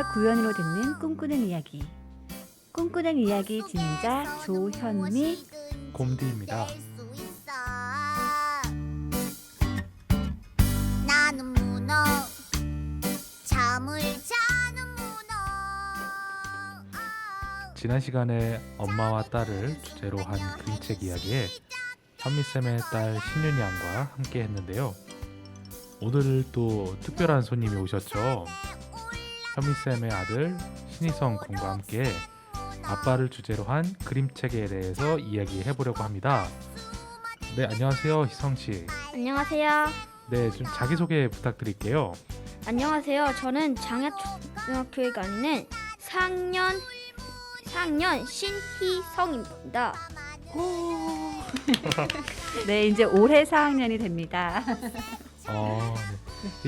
마지막 구연으로 듣는 꿈꾸는 이야기. 꿈꾸는 이야기 진행자 조현미, 곰디입니다. 나는 문어 잠을 자는 문어. 지난 시간에 엄마와 딸을 주제로 한 그림책 이야기에 현미쌤의 딸 신윤이 양과 함께 했는데요. 오늘 또 특별한 손님이 오셨죠. 현미쌤의 아들 신희성 군과 함께 아빠를 주제로 한 그림책에 대해서 이야기해보려고 합니다. 네, 안녕하세요, 희성씨. 안녕하세요. 네, 좀 자기소개 부탁드릴게요. 안녕하세요. 저는 장야초등학교에 다니는 4학년 신희성입니다. 네, 이제 올해 4학년이 됩니다. 네.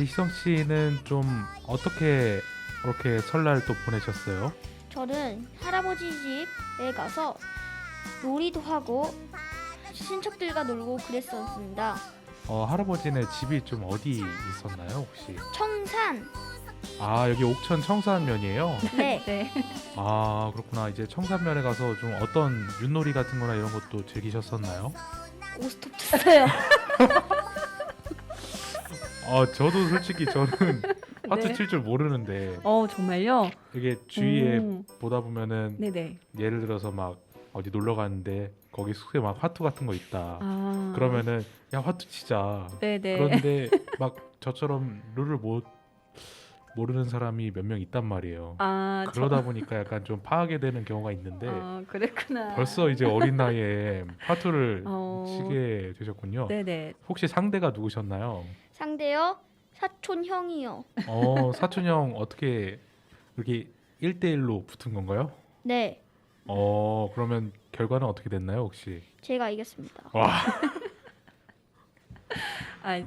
희성씨는 좀 어떻게 그렇게 설날 또 보내셨어요? 저는 할아버지 집에 가서 놀이도 하고 친척들과 놀고 그랬었습니다. 할아버지네 집이 좀 어디 있었나요, 혹시? 청산. 아, 여기 옥천 청산면이에요? 네. 네. 아, 그렇구나. 이제 청산면에 가서 좀 어떤 윷놀이 같은 거나 이런 것도 즐기셨었나요? 오스톱 쳤어요. 저도 솔직히 저는 화투 네. 칠 줄 모르는데 정말요? 이게 주위에 음. 보다 보면은 네네. 예를 들어서 막 어디 놀러 갔는데 거기 숙소에 막 화투 같은 거 있다. 아, 그러면은 야, 화투 치자. 네네. 그런데 막 저처럼 룰을 모르는 사람이 몇 명 있단 말이에요. 아, 그러다 보니까 약간 좀 파하게 되는 경우가 있는데 그랬구나. 벌써 이제 어린 나이에 화투를 어. 치게 되셨군요. 네네. 혹시 상대가 누구셨나요? 상대요? 사촌 형이요. 사촌 형 어떻게 이렇게 1대1로 붙은 건가요? 네. 그러면 결과는 어떻게 됐나요, 혹시? 제가 이겼습니다. 와,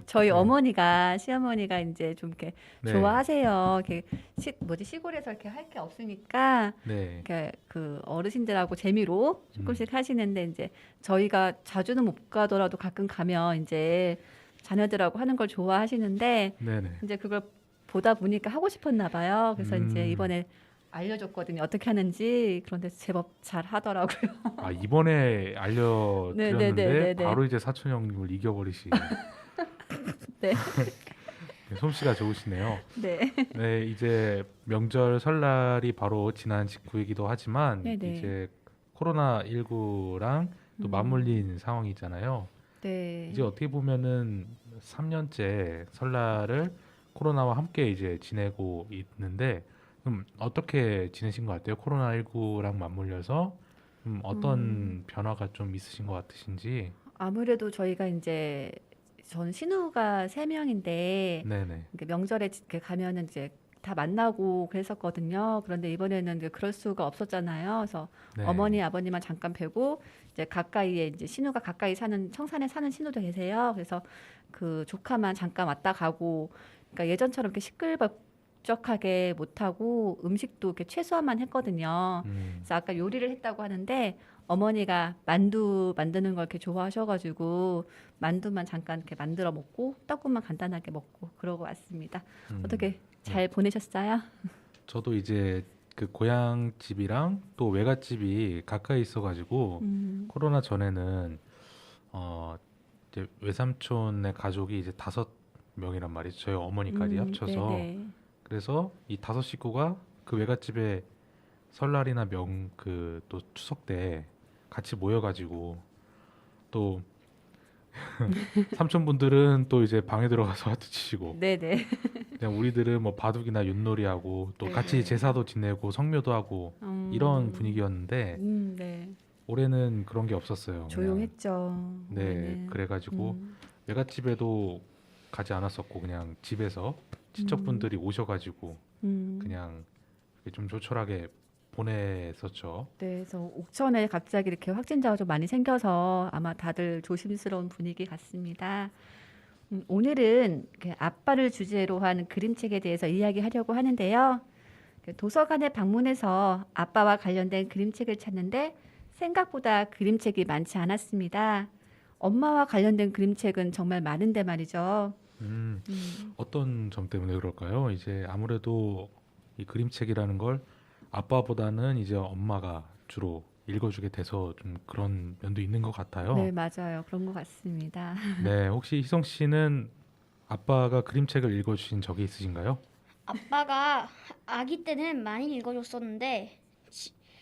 저희 네. 어머니가 시어머니가 이제 좀 이렇게 네. 좋아하세요. 이렇게 시골에서 이렇게 할 게 없으니까 네. 이렇게 그 어르신들하고 재미로 조금씩 하시는데 이제 저희가 자주는 못 가더라도 가끔 가면 이제 자녀들하고 하는 걸 좋아하시는데 네네. 이제 그걸 보다 보니까 하고 싶었나 봐요. 그래서 이제 음. 이번에 알려줬거든요. 어떻게 하는지. 그런데 제법 잘 하더라고요. 아, 이번에 알려드렸는데 네네네네네. 바로 이제 사촌 형님을 이겨버리시네. 네. 솜씨가 좋으시네요. 네. 네, 이제 명절 설날이 바로 지난 직후이기도 하지만 네네. 이제 코로나19랑 또 맞물린 상황이잖아요. 네. 이제 어떻게 보면은 3년째 설날을 코로나와 함께 이제 지내고 있는데 어떻게 지내신 것 같아요? 코로나19랑 맞물려서 어떤 변화가 좀 있으신 것 같으신지? 아무래도 저희가 이제 전 신우가 3명인데 네네. 명절에 이렇게 가면은 이제 다 만나고 그랬었거든요. 그런데 이번에는 이제 그럴 수가 없었잖아요. 그래서 네. 어머니, 아버님만 잠깐 뵈고 이제 가까이에 이제 신우가 가까이 사는 청산에 사는 신우도 계세요. 그래서 그 조카만 잠깐 왔다 가고, 그러니까 예전처럼 이렇게 시끌벅적하게 못 하고 음식도 이렇게 최소한만 했거든요. 그래서 아까 요리를 했다고 하는데 어머니가 만두 만드는 걸 이렇게 좋아하셔가지고 만두만 잠깐 이렇게 만들어 먹고 떡국만 간단하게 먹고 그러고 왔습니다. 어떻게 잘 보내셨어요? 저도 이제 그 고향 집이랑 또 외갓집이 가까이 있어가지고 코로나 전에는 이제 외삼촌의 가족이 이제 5명이란 말이죠. 저희 어머니까지 합쳐서. 네네. 그래서 이 5식구가 그 외갓집에 설날이나 또 추석 때 같이 모여가지고 또 삼촌분들은 또 이제 방에 들어가서 화투 치시고 네네. 그냥 우리들은 뭐 바둑이나 윷놀이하고 또 네. 같이 제사도 지내고 성묘도 하고 이런 분위기였는데 네. 올해는 그런 게 없었어요. 그냥. 조용했죠. 네, 올해는. 그래가지고 외갓집에도 가지 않았었고 그냥 집에서 친척분들이 오셔가지고 그냥 좀 조촐하게 보냈었죠. 네, 그래서 옥천에 갑자기 이렇게 확진자가 좀 많이 생겨서 아마 다들 조심스러운 분위기 같습니다. 오늘은 그 아빠를 주제로 한 그림책에 대해서 이야기하려고 하는데요. 도서관에 방문해서 아빠와 관련된 그림책을 찾는데 생각보다 그림책이 많지 않았습니다. 엄마와 관련된 그림책은 정말 많은데 말이죠. 어떤 점 때문에 그럴까요? 이제 아무래도 이 그림책이라는 걸 아빠보다는 이제 엄마가 주로 읽어주게 돼서 좀 그런 면도 있는 것 같아요. 네, 맞아요. 그런 것 같습니다. 네, 혹시 희성 씨는 아빠가 그림책을 읽어주신 적이 있으신가요? 아빠가 아기 때는 많이 읽어줬었는데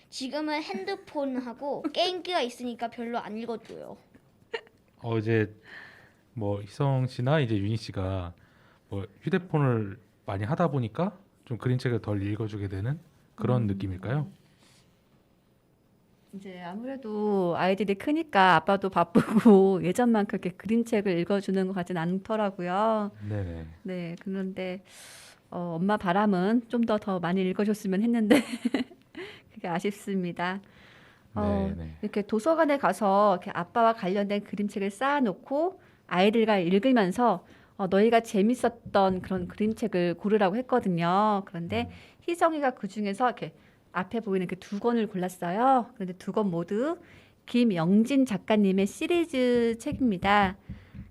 지금은 핸드폰하고 게임기가 있으니까 별로 안 읽어줘요. 이제 뭐 희성 씨나 이제 윤희 씨가 뭐 휴대폰을 많이 하다 보니까 좀 그림책을 덜 읽어주게 되는 그런 느낌일까요? 이제 아무래도 아이들이 크니까 아빠도 바쁘고 예전만큼 그렇게 그림책을 읽어주는 것 같진 않더라고요. 네네. 네, 그런데 엄마 바람은 좀 더 많이 읽어줬으면 했는데 그게 아쉽습니다. 네네. 이렇게 도서관에 가서 이렇게 아빠와 관련된 그림책을 쌓아놓고 아이들과 읽으면서 너희가 재밌었던 그런 그림책을 고르라고 했거든요. 그런데 희성이가 그 중에서 이렇게 앞에 보이는 그 두 권을 골랐어요. 그런데 두 권 모두 김영진 작가님의 시리즈 책입니다.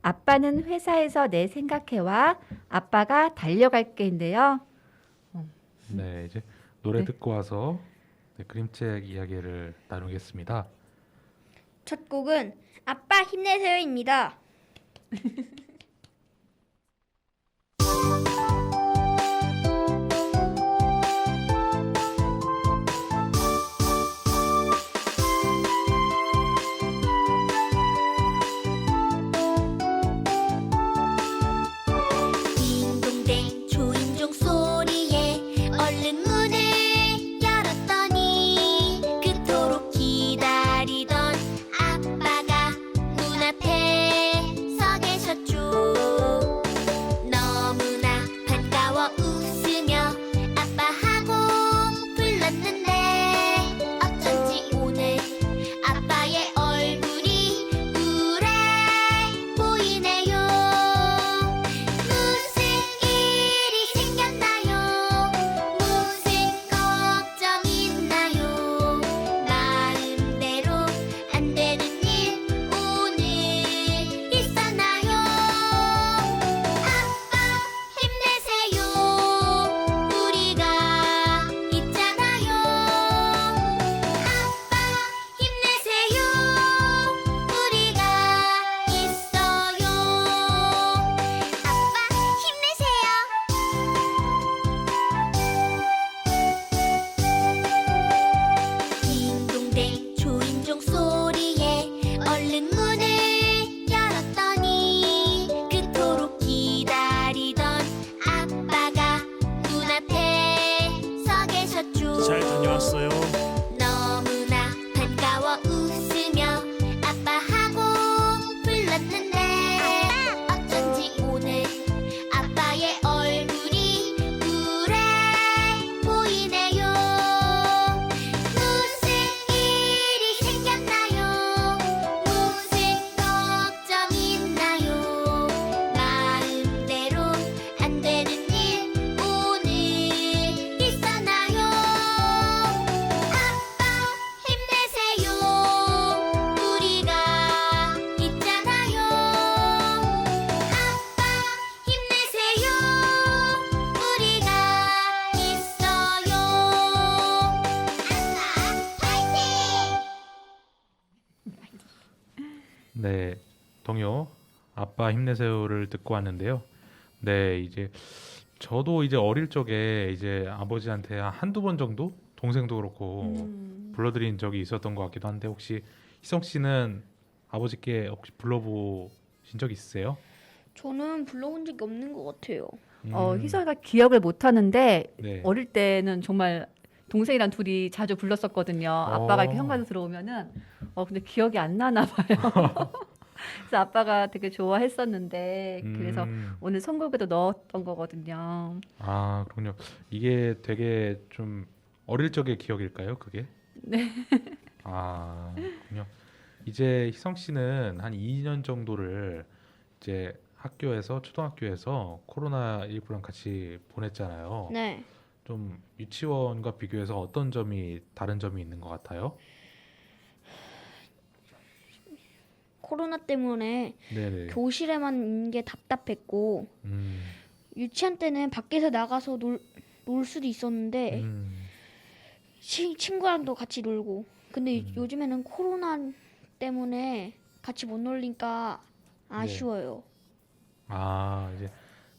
아빠는 회사에서 내 생각해와 아빠가 달려갈게인데요. 네, 이제 노래 네. 듣고 와서 네, 그림책 이야기를 나누겠습니다. 첫 곡은 아빠 힘내세요입니다. 딩동댕 초인종 소리에 얼른 문을 열었더니 그토록 기다리던 아빠가 눈앞에 서 계셨죠. 너무나 반가워 웃으며 아빠하고 불렀는데 어쩐지 오늘 아빠의 얼굴이 우울해 보이네요. 무슨 일이 생겼나요? 무슨 걱정 있나요? 마음대로 안 되는 일 오늘 있었나요? 아빠 힘내세요. 우리가 있잖아요. 아빠 힘내세요. 우리가 있어요. 아빠 힘내세요. 딩동댕 초인종 소리에 얼른 문을 열었더니 그토록 기다리던 아빠가 눈앞에 서 계셨죠. 잘 다녀왔어요. 너무나 반가워 웃으며 아빠하고 불렀는데 어쩐지 오늘 아빠의 얼굴이 우울해 보이네요. 무슨 일이 생겼나요? 무슨 걱정 있나요? 마음대로 안 되는 일 오늘 있었나요? 아빠 힘내세요. 우리가 있잖아요. 아빠 힘내세요. 우리가 있어요. 아빠 파이팅! 네, 동요 아빠 힘내세요를 듣고 왔는데요. 네, 이제 저도 이제 어릴 적에 이제 아버지한테 한두 번 정도 동생도 그렇고 불러드린 적이 있었던 것 같기도 한데 혹시 희성 씨는 아버지께 혹시 불러보신 적 있으세요? 저는 불러본 적이 없는 것 같아요. 희성이가 기억을 못 하는데 네. 어릴 때는 정말 동생이랑 둘이 자주 불렀었거든요. 아빠가 이렇게 현관에 들어오면은 근데 기억이 안 나나 봐요. 그래서 아빠가 되게 좋아했었는데 그래서 오늘 선곡에도 넣었던 거거든요. 아, 그렇군요. 이게 되게 좀 어릴 적의 기억일까요, 그게? 네. 아, 그렇군요. 이제 희성 씨는 한 2년 정도를 이제 학교에서 초등학교에서 코로나19랑 같이 보냈잖아요. 네. 좀 유치원과 비교해서 어떤 점이 다른 점이 있는 것 같아요? 코로나 때문에 네네. 교실에만 있는 게 답답했고 음, 유치원 때는 밖에서 나가서 놀 수도 있었는데 친구랑도 같이 놀고. 근데 요즘에는 코로나 때문에 같이 못 놀니까 아쉬워요. 아, 이제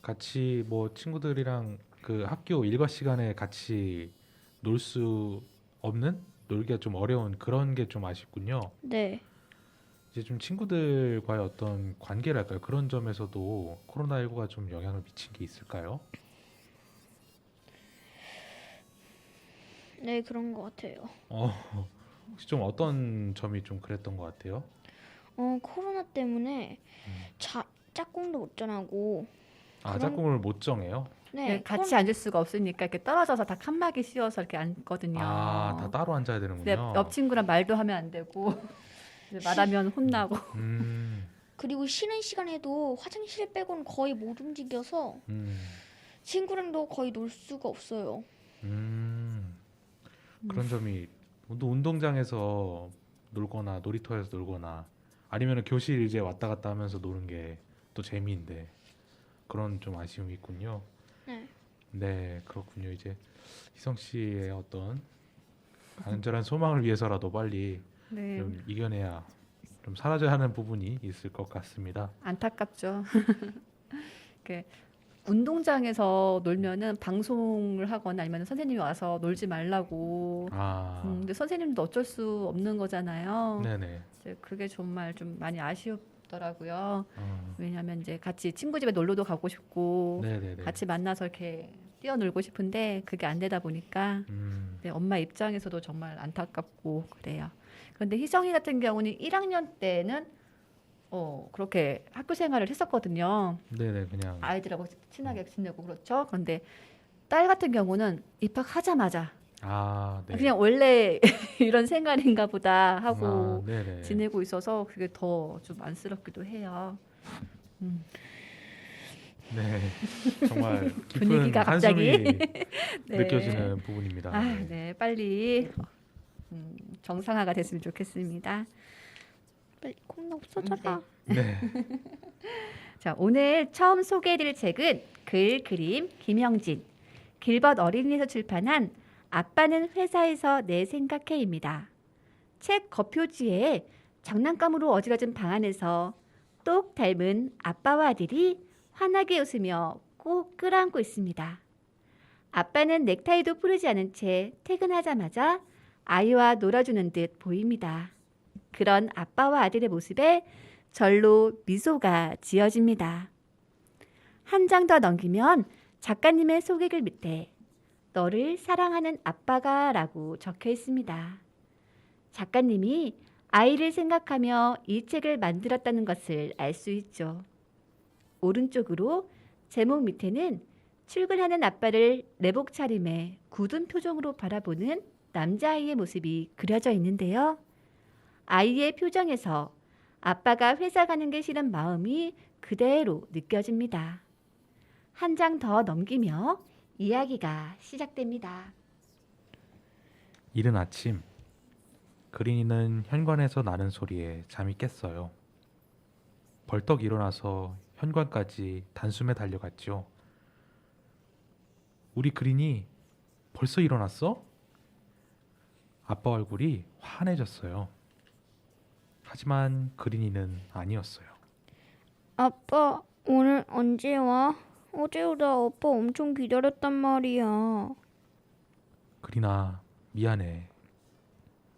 같이 뭐 친구들이랑 그 학교 일과 시간에 같이 놀 수 없는, 놀기가 좀 어려운 그런 게 좀 아쉽군요. 네. 이제 좀 친구들과의 어떤 관계랄까요? 그런 점에서도 코로나19가 좀 영향을 미친 게 있을까요? 네, 그런 것 같아요. 어, 혹시 좀 어떤 점이 좀 그랬던 것 같아요? 코로나 때문에 짝꿍도 못 전하고. 아, 그런- 짝꿍을 못 정해요? 네, 같이 앉을 수가 없으니까 이렇게 떨어져서 다 칸막이 씌워서 이렇게 앉거든요. 아, 다 따로 앉아야 근데 되는군요. 옆 친구랑 말도 하면 안 되고 이제 말하면 혼나고. 음, 그리고 쉬는 시간에도 화장실 빼고는 거의 못 움직여서 음, 친구랑도 거의 놀 수가 없어요. 그런 점이 또 운동장에서 놀거나 놀이터에서 놀거나 아니면 교실 이제 왔다 갔다 하면서 노는 게 또 재미인데 그런 좀 아쉬움이 있군요. 네. 네, 그렇군요. 이제 희성 씨의 어떤 간절한 소망을 위해서라도 빨리 네, 좀 이겨내야 좀 사라져야 하는 부분이 있을 것 같습니다. 안타깝죠. 이렇게 운동장에서 놀면은 방송을 하거나 아니면 선생님이 와서 놀지 말라고. 아, 근데 선생님도 어쩔 수 없는 거잖아요. 네네. 이제 그게 정말 좀 많이 아쉬웠더라고요. 어, 왜냐하면 이제 같이 친구 집에 놀러도 가고 싶고 네네네. 같이 만나서 이렇게 뛰어놀고 싶은데 그게 안 되다 보니까 네, 엄마 입장에서도 정말 안타깝고 그래요. 그런데 희정이 같은 경우는 1학년 때는 그렇게 학교 생활을 했었거든요. 네네, 그냥 아이들하고 친하게 지내고 그렇죠. 그런데 딸 같은 경우는 입학하자마자 아, 네. 그냥 원래 이런 생활인가 보다 하고 아, 네네. 지내고 있어서 그게 더 좀 안쓰럽기도 해요. 네, 정말 깊은 분위기가 갑자기. 한숨이 네. 느껴지는 부분입니다. 아, 네. 네, 빨리 정상화가 됐으면 좋겠습니다. 빨리 콩나 없어져라. 네, 자, 오늘 처음 소개해드릴 책은 글, 그림, 김영진, 길벗 어린이에서 출판한 아빠는 회사에서 내 생각해입니다. 책 겉표지에 장난감으로 어지러진 방 안에서 똑 닮은 아빠와 아들이 환하게 웃으며 꼭 끌어안고 있습니다. 아빠는 넥타이도 풀지 않은 채 퇴근하자마자 아이와 놀아주는 듯 보입니다. 그런 아빠와 아들의 모습에 절로 미소가 지어집니다. 한 장 더 넘기면 작가님의 소개글 밑에 너를 사랑하는 아빠가 라고 적혀 있습니다. 작가님이 아이를 생각하며 이 책을 만들었다는 것을 알 수 있죠. 오른쪽으로 제목 밑에는 출근하는 아빠를 내복 차림에 굳은 표정으로 바라보는 남자아이의 모습이 그려져 있는데요. 아이의 표정에서 아빠가 회사 가는 게 싫은 마음이 그대로 느껴집니다. 한 장 더 넘기며 이야기가 시작됩니다. 이른 아침 그린이는 현관에서 나는 소리에 잠이 깼어요. 벌떡 일어나서 현관까지 단숨에 달려갔죠. 우리 그린이 벌써 일어났어? 아빠 얼굴이 환해졌어요. 하지만 그린이는 아니었어요. 아빠, 오늘 언제 와? 어제보다 아빠 엄청 기다렸단 말이야. 그린아, 미안해.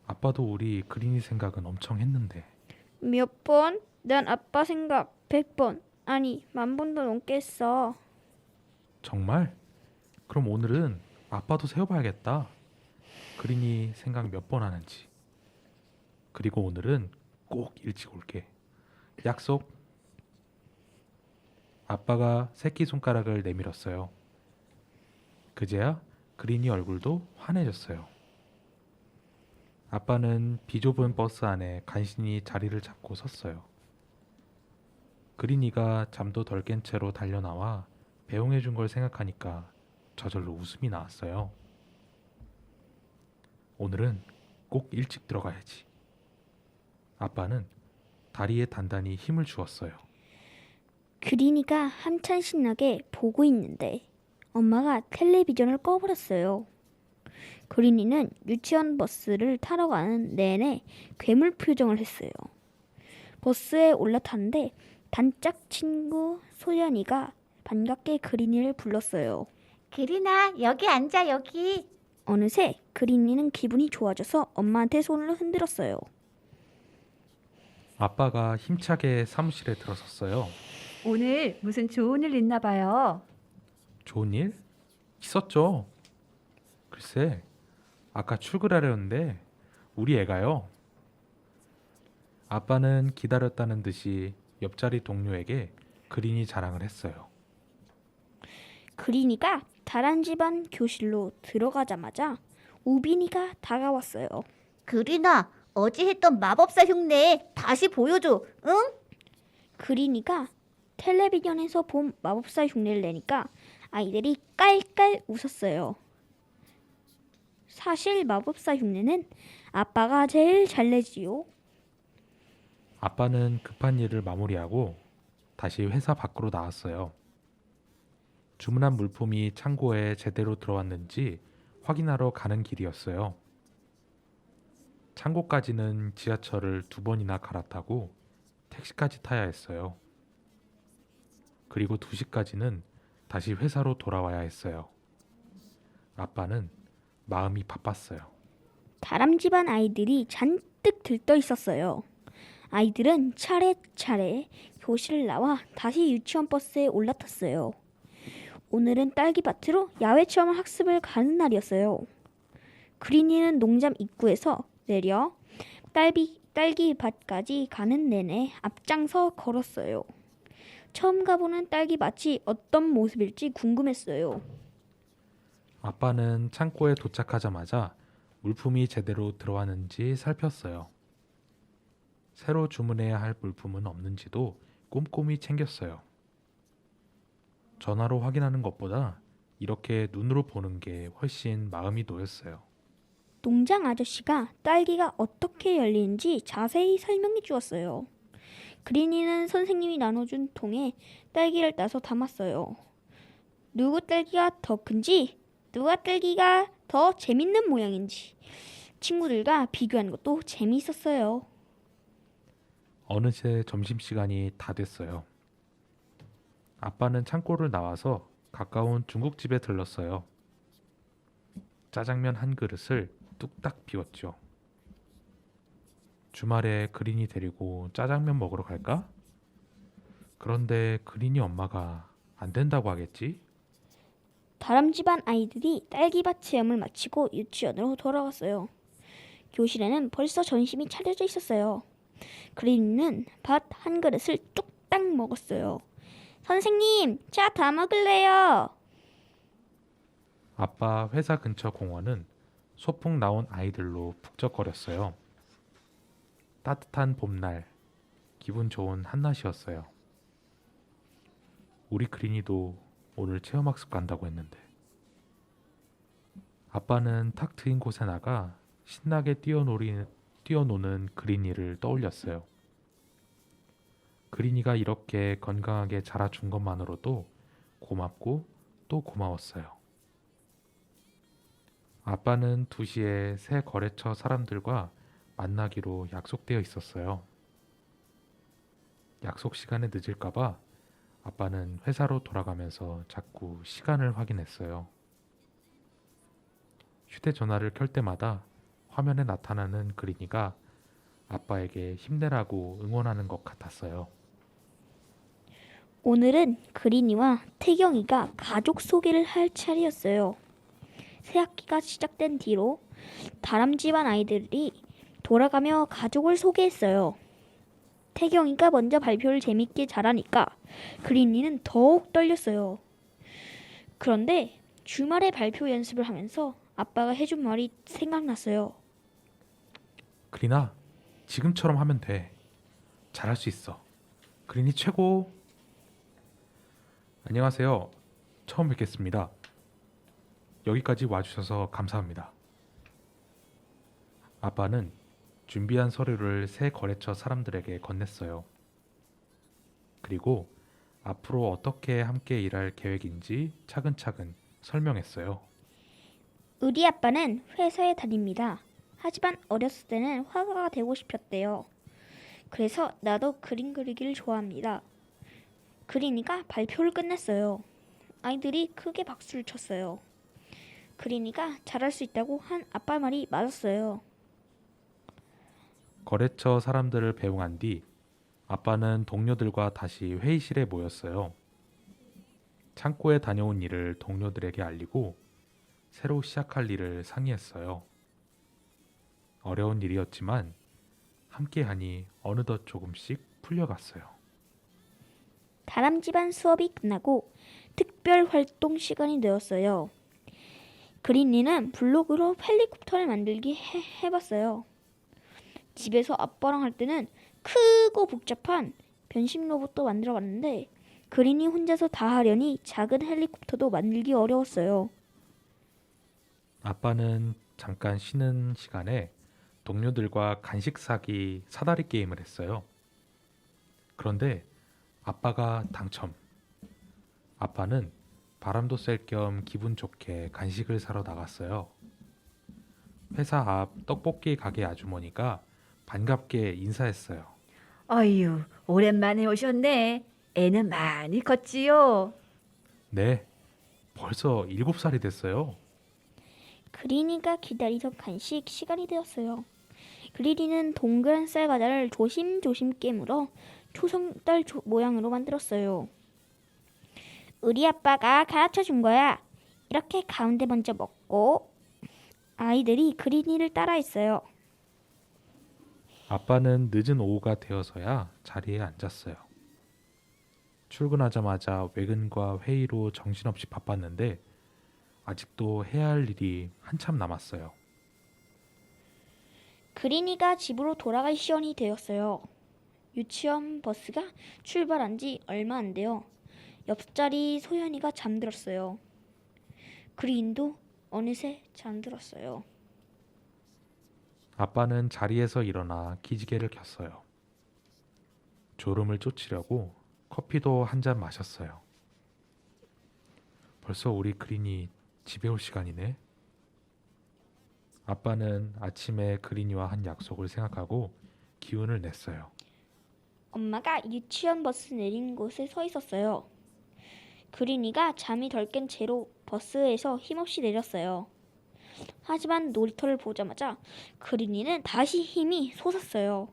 아빠도 우리 그린이 생각은 엄청 했는데. 몇 번? 난 아빠 생각 100번. 아니, 10,000번도 넘게 했어. 정말? 그럼 오늘은 아빠도 세어봐야겠다. 그린이 생각 몇 번 하는지. 그리고 오늘은 꼭 일찍 올게. 약속. 아빠가 새끼손가락을 내밀었어요. 그제야 그린이 얼굴도 환해졌어요. 아빠는 비좁은 버스 안에 간신히 자리를 잡고 섰어요. 그린이가 잠도 덜 깬 채로 달려나와 배웅해 준 걸 생각하니까 저절로 웃음이 나왔어요. 오늘은 꼭 일찍 들어가야지. 아빠는 다리에 단단히 힘을 주었어요. 그린이가 한참 신나게 보고 있는데 엄마가 텔레비전을 꺼버렸어요. 그린이는 유치원 버스를 타러 가는 내내 괴물 표정을 했어요. 버스에 올라탔는데 단짝 친구 소연이가 반갑게 그린이를 불렀어요. 그린아, 여기 앉아, 여기. 어느새 그린이는 기분이 좋아져서 엄마한테 손을 흔들었어요. 아빠가 힘차게 사무실에 들어섰어요. 오늘 무슨 좋은 일 있나 봐요. 좋은 일? 있었죠. 글쎄, 아까 출근하려는데 우리 애가요. 아빠는 기다렸다는 듯이 옆자리 동료에게 그린이 자랑을 했어요. 그린이가 다른 집안 교실로 들어가자마자 우빈이가 다가왔어요. 그린아, 어제 했던 마법사 흉내 다시 보여줘, 응? 그린이가 텔레비전에서 본 마법사 흉내를 내니까 아이들이 깔깔 웃었어요. 사실 마법사 흉내는 아빠가 제일 잘 내지요. 아빠는 급한 일을 마무리하고 다시 회사 밖으로 나왔어요. 주문한 물품이 창고에 제대로 들어왔는지 확인하러 가는 길이었어요. 창고까지는 지하철을 2번이나 갈아타고 택시까지 타야 했어요. 그리고 2시까지는 다시 회사로 돌아와야 했어요. 아빠는 마음이 바빴어요. 다람 집안 아이들이 잔뜩 들떠 있었어요. 아이들은 차례차례 교실을 나와 다시 유치원 버스에 올라탔어요. 오늘은 딸기밭으로 야외 체험 학습을 가는 날이었어요. 그린이는 농장 입구에서 내려 딸기밭까지 가는 내내 앞장서 걸었어요. 처음 가보는 딸기밭이 어떤 모습일지 궁금했어요. 아빠는 창고에 도착하자마자 물품이 제대로 들어왔는지 살폈어요. 새로 주문해야 할 물품은 없는지도 꼼꼼히 챙겼어요. 전화로 확인하는 것보다 이렇게 눈으로 보는 게 훨씬 마음이 놓였어요. 농장 아저씨가 딸기가 어떻게 열리는지 자세히 설명해 주었어요. 그린이는 선생님이 나눠준 통에 딸기를 따서 담았어요. 누구 딸기가 더 큰지, 누가 딸기가 더 재밌는 모양인지 친구들과 비교하는 것도 재미있었어요. 어느새 점심시간이 다 됐어요. 아빠는 창고를 나와서 가까운 중국집에 들렀어요. 짜장면 한 그릇을 뚝딱 비웠죠. 주말에 그린이 데리고 짜장면 먹으러 갈까? 그런데 그린이 엄마가 안 된다고 하겠지? 다람 집안 아이들이 딸기밭 체험을 마치고 유치원으로 돌아왔어요. 교실에는 벌써 점심이 차려져 있었어요. 그린이는 밥 한 그릇을 뚝딱 먹었어요. 선생님, 차 다 먹을래요. 아빠 회사 근처 공원은 소풍 나온 아이들로 북적거렸어요. 따뜻한 봄날, 기분 좋은 한낮이었어요. 우리 그린이도 오늘 체험학습 간다고 했는데. 아빠는 탁 트인 곳에 나가 신나게 뛰어노는 그린이를 떠올렸어요. 그린이가 이렇게 건강하게 자라준 것만으로도 고맙고 또 고마웠어요. 아빠는 2시에 새 거래처 사람들과 만나기로 약속되어 있었어요. 약속 시간에 늦을까봐 아빠는 회사로 돌아가면서 자꾸 시간을 확인했어요. 휴대전화를 켤 때마다 화면에 나타나는 그린이가 아빠에게 힘내라고 응원하는 것 같았어요. 오늘은 그린이와 태경이가 가족 소개를 할 차례였어요. 새 학기가 시작된 뒤로 다람 집안 아이들이 돌아가며 가족을 소개했어요. 태경이가 먼저 발표를 재밌게 잘하니까 그린이는 더욱 떨렸어요. 그런데 주말에 발표 연습을 하면서 아빠가 해준 말이 생각났어요. 그린아, 지금처럼 하면 돼. 잘할 수 있어. 그린이 최고. 안녕하세요. 처음 뵙겠습니다. 여기까지 와주셔서 감사합니다. 아빠는 준비한 서류를 새 거래처 사람들에게 건넸어요. 그리고 앞으로 어떻게 함께 일할 계획인지 차근차근 설명했어요. 우리 아빠는 회사에 다닙니다. 하지만 어렸을 때는 화가가 되고 싶었대요. 그래서 나도 그림 그리기를 좋아합니다. 그린이가 발표를 끝냈어요. 아이들이 크게 박수를 쳤어요. 그린이가 잘할 수 있다고 한 아빠 말이 맞았어요. 거래처 사람들을 배웅한 뒤 아빠는 동료들과 다시 회의실에 모였어요. 창고에 다녀온 일을 동료들에게 알리고 새로 시작할 일을 상의했어요. 어려운 일이었지만 함께하니 어느덧 조금씩 풀려갔어요. 다람쥐반 수업이 끝나고 특별 활동 시간이 되었어요. 그린이는 블록으로 헬리콥터를 만들기 해봤어요. 집에서 아빠랑 할 때는 크고 복잡한 변신 로봇도 만들어봤는데 그린이 혼자서 다 하려니 작은 헬리콥터도 만들기 어려웠어요. 아빠는 잠깐 쉬는 시간에 동료들과 간식 사기 사다리 게임을 했어요. 그런데 아빠가 당첨. 아빠는 바람도 쐴 겸 기분 좋게 간식을 사러 나갔어요. 회사 앞 떡볶이 가게 아주머니가 반갑게 인사했어요. 어휴, 오랜만에 오셨네. 애는 많이 컸지요? 네, 벌써 7살이 됐어요. 그린이가 기다리던 간식 시간이 되었어요. 그린이는 동그란 쌀 과자를 조심조심 깨물어 초승달 모양으로 만들었어요. 우리 아빠가 가르쳐 준 거야. 이렇게 가운데 먼저 먹고. 아이들이 그린이를 따라했어요. 아빠는 늦은 오후가 되어서야 자리에 앉았어요. 출근하자마자 외근과 회의로 정신없이 바빴는데 아직도 해야 할 일이 한참 남았어요. 그린이가 집으로 돌아갈 시간이 되었어요. 유치원 버스가 출발한 지 얼마 안 돼요. 옆자리 소연이가 잠들었어요. 그린도 어느새 잠들었어요. 아빠는 자리에서 일어나 기지개를 켰어요. 졸음을 쫓으려고 커피도 한 잔 마셨어요. 벌써 우리 그린이 집에 올 시간이네. 아빠는 아침에 그린이와 한 약속을 생각하고 기운을 냈어요. 엄마가 유치원 버스 내린 곳에 서 있었어요. 그린이가 잠이 덜 깬 채로 버스에서 힘없이 내렸어요. 하지만 놀이터를 보자마자 그린이는 다시 힘이 솟았어요.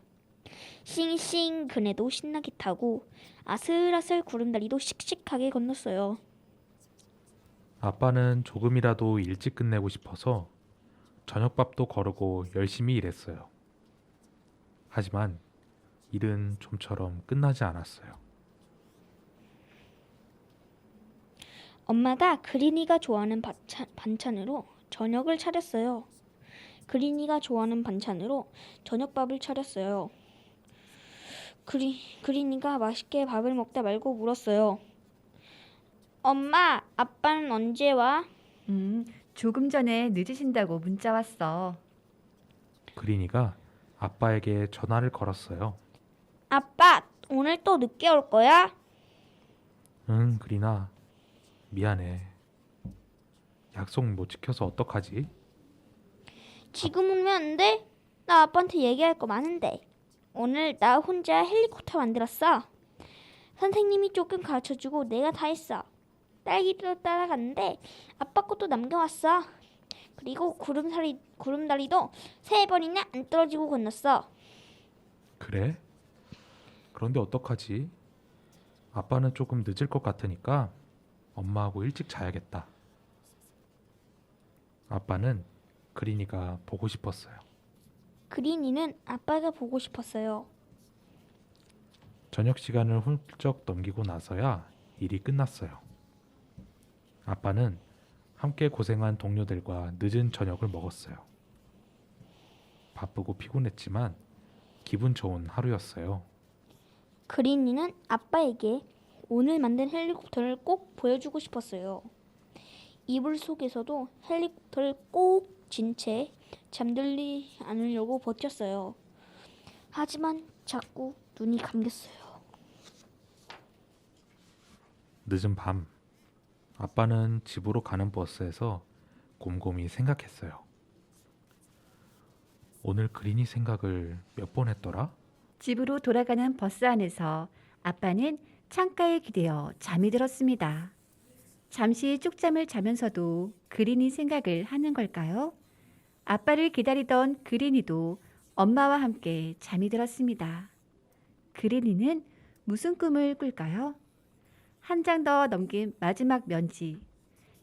싱싱 그네도 신나게 타고 아슬아슬 구름다리도 씩씩하게 건넜어요. 아빠는 조금이라도 일찍 끝내고 싶어서 저녁밥도 거르고 열심히 일했어요. 하지만 일은 좀처럼 끝나지 않았어요. 엄마가 그린이가 좋아하는 반찬으로 저녁을 차렸어요. 그린이가 좋아하는 반찬으로 저녁밥을 차렸어요. 그린이가 맛있게 밥을 먹다 말고 물었어요. 엄마, 아빠는 언제 와? 조금 전에 늦으신다고 문자 왔어. 그린이가 아빠에게 전화를 걸었어요. 아빠, 오늘 또 늦게 올 거야? 응, 그린아. 미안해. 약속 못 지켜서 어떡하지? 지금 오면 안 돼? 나 아빠한테 얘기할 거 많은데. 오늘 나 혼자 헬리콥터 만들었어. 선생님이 조금 가르쳐주고 내가 다 했어. 딸기도 따라갔는데 아빠 것도 남겨왔어. 그리고 구름다리도 3번이나 안 떨어지고 건넜어. 그래? 그런데 어떡하지? 아빠는 조금 늦을 것 같으니까 엄마하고 일찍 자야겠다. 아빠는 그린이가 보고 싶었어요. 그린이는 아빠가 보고 싶었어요. 저녁 시간을 훌쩍 넘기고 나서야 일이 끝났어요. 아빠는 함께 고생한 동료들과 늦은 저녁을 먹었어요. 바쁘고 피곤했지만 기분 좋은 하루였어요. 그린이는 아빠에게 오늘 만든 헬리콥터를 꼭 보여주고 싶었어요. 이불 속에서도 헬리콥터를 꼭 쥔 채 잠들지 않으려고 버텼어요. 하지만 자꾸 눈이 감겼어요. 늦은 밤, 아빠는 집으로 가는 버스에서 곰곰이 생각했어요. 오늘 그린이 생각을 몇 번 했더라? 집으로 돌아가는 버스 안에서 아빠는 창가에 기대어 잠이 들었습니다. 잠시 쪽잠을 자면서도 그린이 생각을 하는 걸까요? 아빠를 기다리던 그린이도 엄마와 함께 잠이 들었습니다. 그린이는 무슨 꿈을 꿀까요? 한 장 더 넘긴 마지막 면지.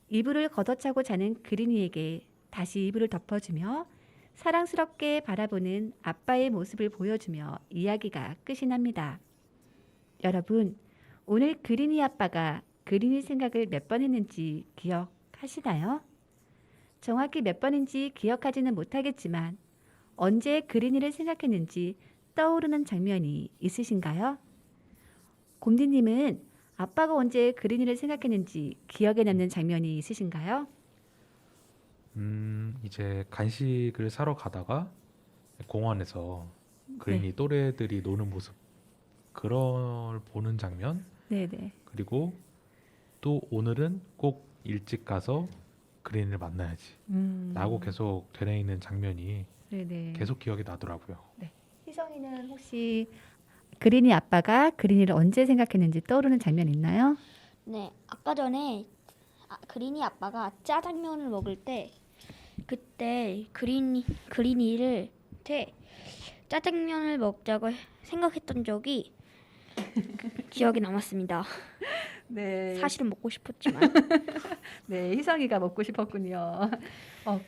이불을 걷어차고 자는 그린이에게 다시 이불을 덮어주며 사랑스럽게 바라보는 아빠의 모습을 보여주며 이야기가 끝이 납니다. 여러분, 오늘 그린이 아빠가 그린이 생각을 몇 번 했는지 기억하시나요? 정확히 몇 번인지 기억하지는 못하겠지만 언제 그린이를 생각했는지 떠오르는 장면이 있으신가요? 곰디님은 아빠가 언제 그린이를 생각했는지 기억에 남는 장면이 있으신가요? 이제 간식을 사러 가다가 공원에서 그린이 또래들이 노는 모습 그걸 보는 장면 네네. 그리고 또 오늘은 꼭 일찍 가서 그린이를 만나야지 라고 계속 되뇌이는 장면이 네네. 계속 기억이 나더라고요. 희성이는 혹시 그린이 아빠가 그린이를 언제 생각했는지 떠오르는 장면 있나요? 네, 아까 전에 그린이 아빠가 짜장면을 먹을 때 그때 그린이를 짜장면을 먹자고 생각했던 적이 기억이 남았습니다. 네. 사실은 먹고 싶었지만 네, 희성이가 먹고 싶었군요.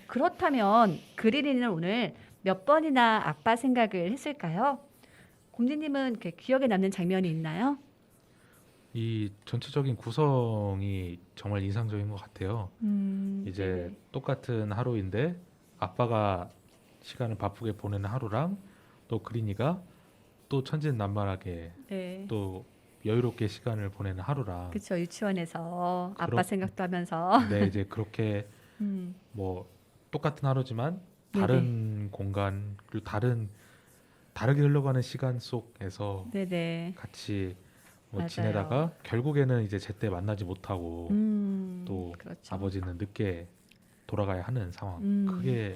그렇다면 그린이는 오늘 몇 번이나 아빠 생각을 했을까요? 곰지님은 이렇게 기억에 남는 장면이 있나요? 이 전체적인 구성이 정말 인상적인 것 같아요. 이제 네네. 똑같은 하루인데 아빠가 시간을 바쁘게 보내는 하루랑 또 그린이가 또 천진난만하게 네. 또 여유롭게 시간을 보내는 하루랑 그렇죠. 유치원에서 아빠 그렇- 생각도 하면서. 네 이제 그렇게 음, 뭐 똑같은 하루지만 네네. 다른 공간 그리고 다르게 흘러가는 시간 속에서 네네. 같이 뭐 맞아요. 지내다가 결국에는 이제 제때 만나지 못하고 또 그렇죠. 아버지는 늦게 돌아가야 하는 상황 그게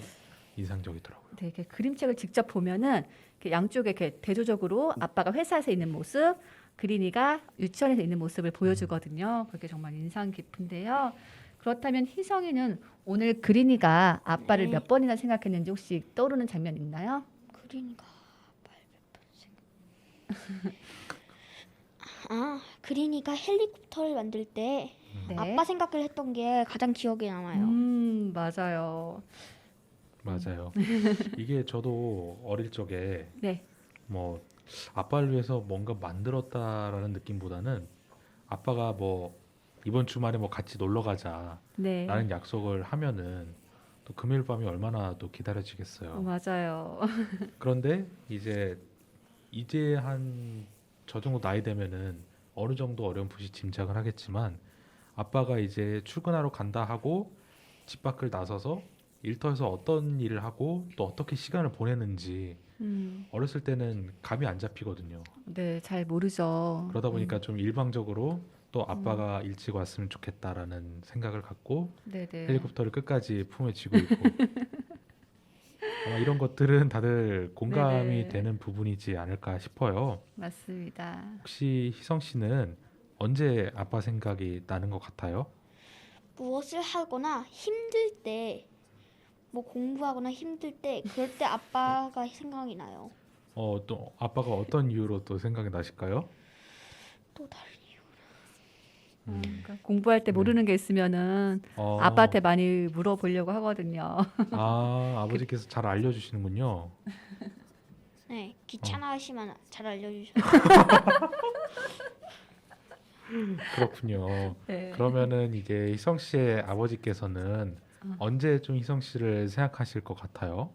인상적이더라고요. 네, 이렇게 그림책을 직접 보면은 이렇게 양쪽에 이렇게 대조적으로 아빠가 회사에서 있는 모습, 그린이가 유치원에서 있는 모습을 보여주거든요. 그게 정말 인상 깊은데요. 그렇다면 희성이는 오늘 그린이가 아빠를 네. 몇 번이나 생각했는지 혹시 떠오르는 장면 있나요? 그린이가 그린이가 헬리콥터를 만들 때 네. 아빠 생각을 했던 게 가장 기억에 남아요. 맞아요. 맞아요. 이게 저도 어릴 적에 네. 뭐 아빠를 위해서 뭔가 만들었다라는 느낌보다는 아빠가 뭐 이번 주말에 뭐 같이 놀러 가자라는 네. 약속을 하면은 또 금요일 밤이 얼마나 또 기다려지겠어요. 맞아요. 그런데 이제 한 저 정도 나이 되면은 어느 정도 어렴풋이 짐작을 하겠지만 아빠가 이제 출근하러 간다 하고 집 밖을 나서서 일터에서 어떤 일을 하고 또 어떻게 시간을 보내는지 어렸을 때는 감이 안 잡히거든요. 네, 잘 모르죠. 그러다 보니까 좀 일방적으로 또 아빠가 일찍 왔으면 좋겠다라는 생각을 갖고 네네. 헬리콥터를 끝까지 품에 쥐고 있고 아마 이런 것들은 다들 공감이 네네. 되는 부분이지 않을까 싶어요. 맞습니다. 혹시 희성 씨는 언제 아빠 생각이 나는 것 같아요? 무엇을 하거나 힘들 때, 뭐 공부하거나 힘들 때, 그럴 때 아빠가 생각이 나요. 또 아빠가 어떤 이유로 또 생각이 나실까요? 또 다른 이유. 그러니까 공부할 때 네. 모르는 게 있으면은 아빠한테 많이 물어보려고 하거든요. 아버지께서 잘 알려주시는군요. 네, 귀찮아하시면 잘 알려주셔요. 그렇군요. 네. 그러면은 이제 희성 씨의 아버지께서는 언제 좀 희성 씨를 생각하실 것 같아요?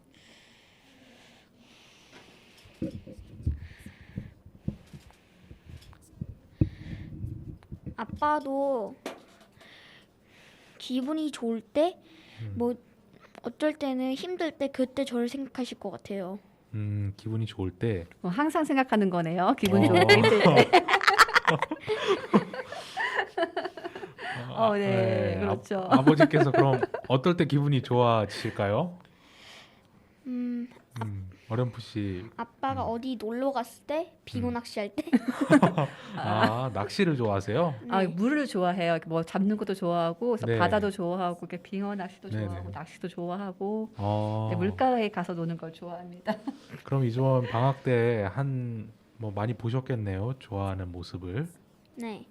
아빠도 기분이 좋을 때, 뭐 어쩔 때는 힘들 때 그때 저를 생각하실 것 같아요. 기분이 좋을 때. 항상 생각하는 거네요. 기분 어. 좋을 때. 아, 네. 그렇죠. 아버지께서 그럼 어떨 때 기분이 좋아지실까요? 어렴풋이 아빠가 어디 놀러 갔을 때, 빙어 낚시할 때. 낚시를 좋아하세요? 아, 네. 물을 좋아해요. 이렇게 뭐 잡는 것도 좋아하고, 그래서 네. 바다도 좋아하고, 이렇게 빙어 낚시도 네네. 좋아하고, 낚시도 좋아하고, 어, 네, 물가에 가서 노는 걸 좋아합니다. 그럼 이번 방학 때 뭐 많이 보셨겠네요. 좋아하는 모습을. 네.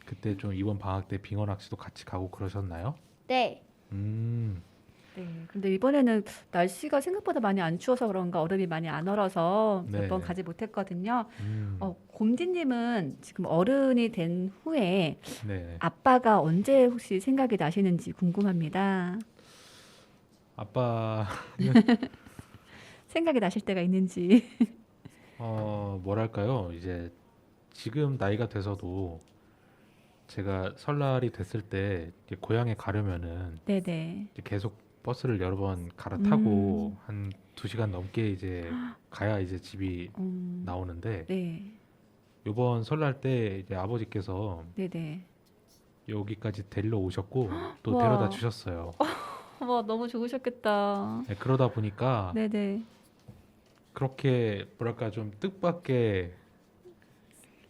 그때 좀 이번 방학 때 빙어 낚시도 같이 가고 그러셨나요? 네. 네, 근데 이번에는 날씨가 생각보다 많이 안 추워서 그런가 얼음이 많이 안 얼어서 몇 번 네네. 가지 못했거든요. 음, 곰디님은 지금 어른이 된 후에 네. 아빠가 언제 혹시 생각이 나시는지 궁금합니다. 아빠 생각이 나실 때가 있는지. 뭐랄까요? 이제 지금 나이가 돼서도 제가 설날이 됐을 때 이제 고향에 가려면은 네네. 이제 계속 버스를 여러 번 갈아타고 한 2시간 넘게 이제 가야 이제 집이 나오는데 네, 요번 설날 때 이제 아버지께서 네네. 여기까지 데리러 오셨고 또 와. 데려다 주셨어요. 와, 너무 좋으셨겠다. 네, 그러다 보니까 네네. 그렇게 뭐랄까 좀 뜻밖의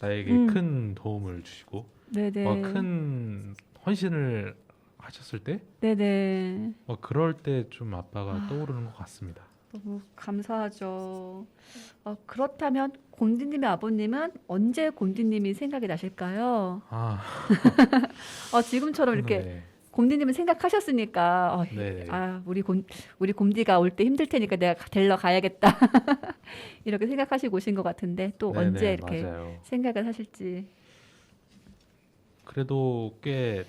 나에게 큰 도움을 주시고 네네. 큰 헌신을 하셨을 때 네네. 그럴 때 좀 아빠가 떠오르는 것 같습니다. 너무 감사하죠. 그렇다면 곰디님의 아버님은 언제 곰디님이 생각이 나실까요? 아, 지금처럼 이렇게 네. 곰디님은 생각하셨으니까 네. 우리 곰디가 올 때 힘들 테니까 내가 데리러 가야겠다 이렇게 생각하시고 오신 것 같은데 또 네네, 언제 이렇게 맞아요. 생각을 하실지. 그래도 꽤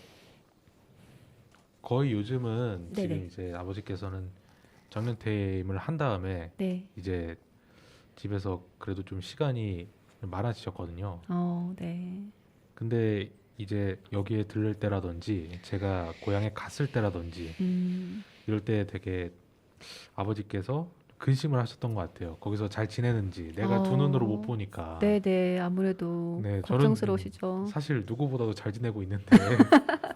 거의 요즘은 네네. 지금 이제 아버지께서는 정년퇴임을 한 다음에 네. 이제 집에서 그래도 좀 시간이 많아지셨거든요. 네. 근데 이제 여기에 들를 때라든지 제가 고향에 갔을 때라든지 이럴 때 되게 아버지께서 근심을 하셨던 것 같아요. 거기서 잘 지내는지 내가 두 눈으로 못 보니까. 네네. 아무래도 네, 저는 걱정스러우시죠. 사실 누구보다도 잘 지내고 있는데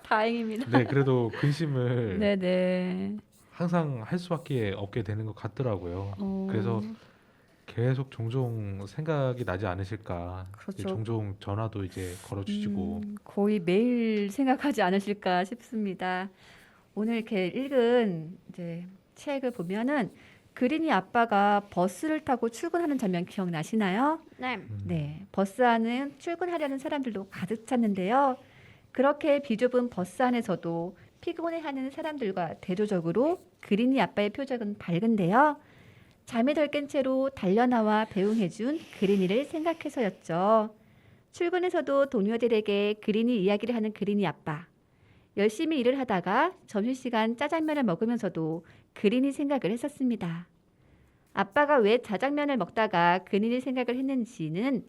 다행입니다. 네, 그래도 근심을 네네. 항상 할 수밖에 없게 되는 것 같더라고요. 그래서 계속 종종 생각이 나지 않으실까. 그렇죠. 종종 전화도 이제 걸어주시고. 거의 매일 생각하지 않으실까 싶습니다. 오늘 이렇게 읽은 이제 책을 보면은 그린이 아빠가 버스를 타고 출근하는 장면 기억나시나요? 네. 네, 버스 안은 출근하려는 사람들도 가득 찼는데요. 그렇게 비좁은 버스 안에서도 피곤해하는 사람들과 대조적으로 그린이 아빠의 표정은 밝은데요. 잠이 덜 깬 채로 달려나와 배웅해준 그린이를 생각해서였죠. 출근에서도 동료들에게 그린이 이야기를 하는 그린이 아빠. 열심히 일을 하다가 점심시간 짜장면을 먹으면서도 그린이 생각을 했었습니다. 아빠가 왜 짜장면을 먹다가 그린이 생각을 했는지는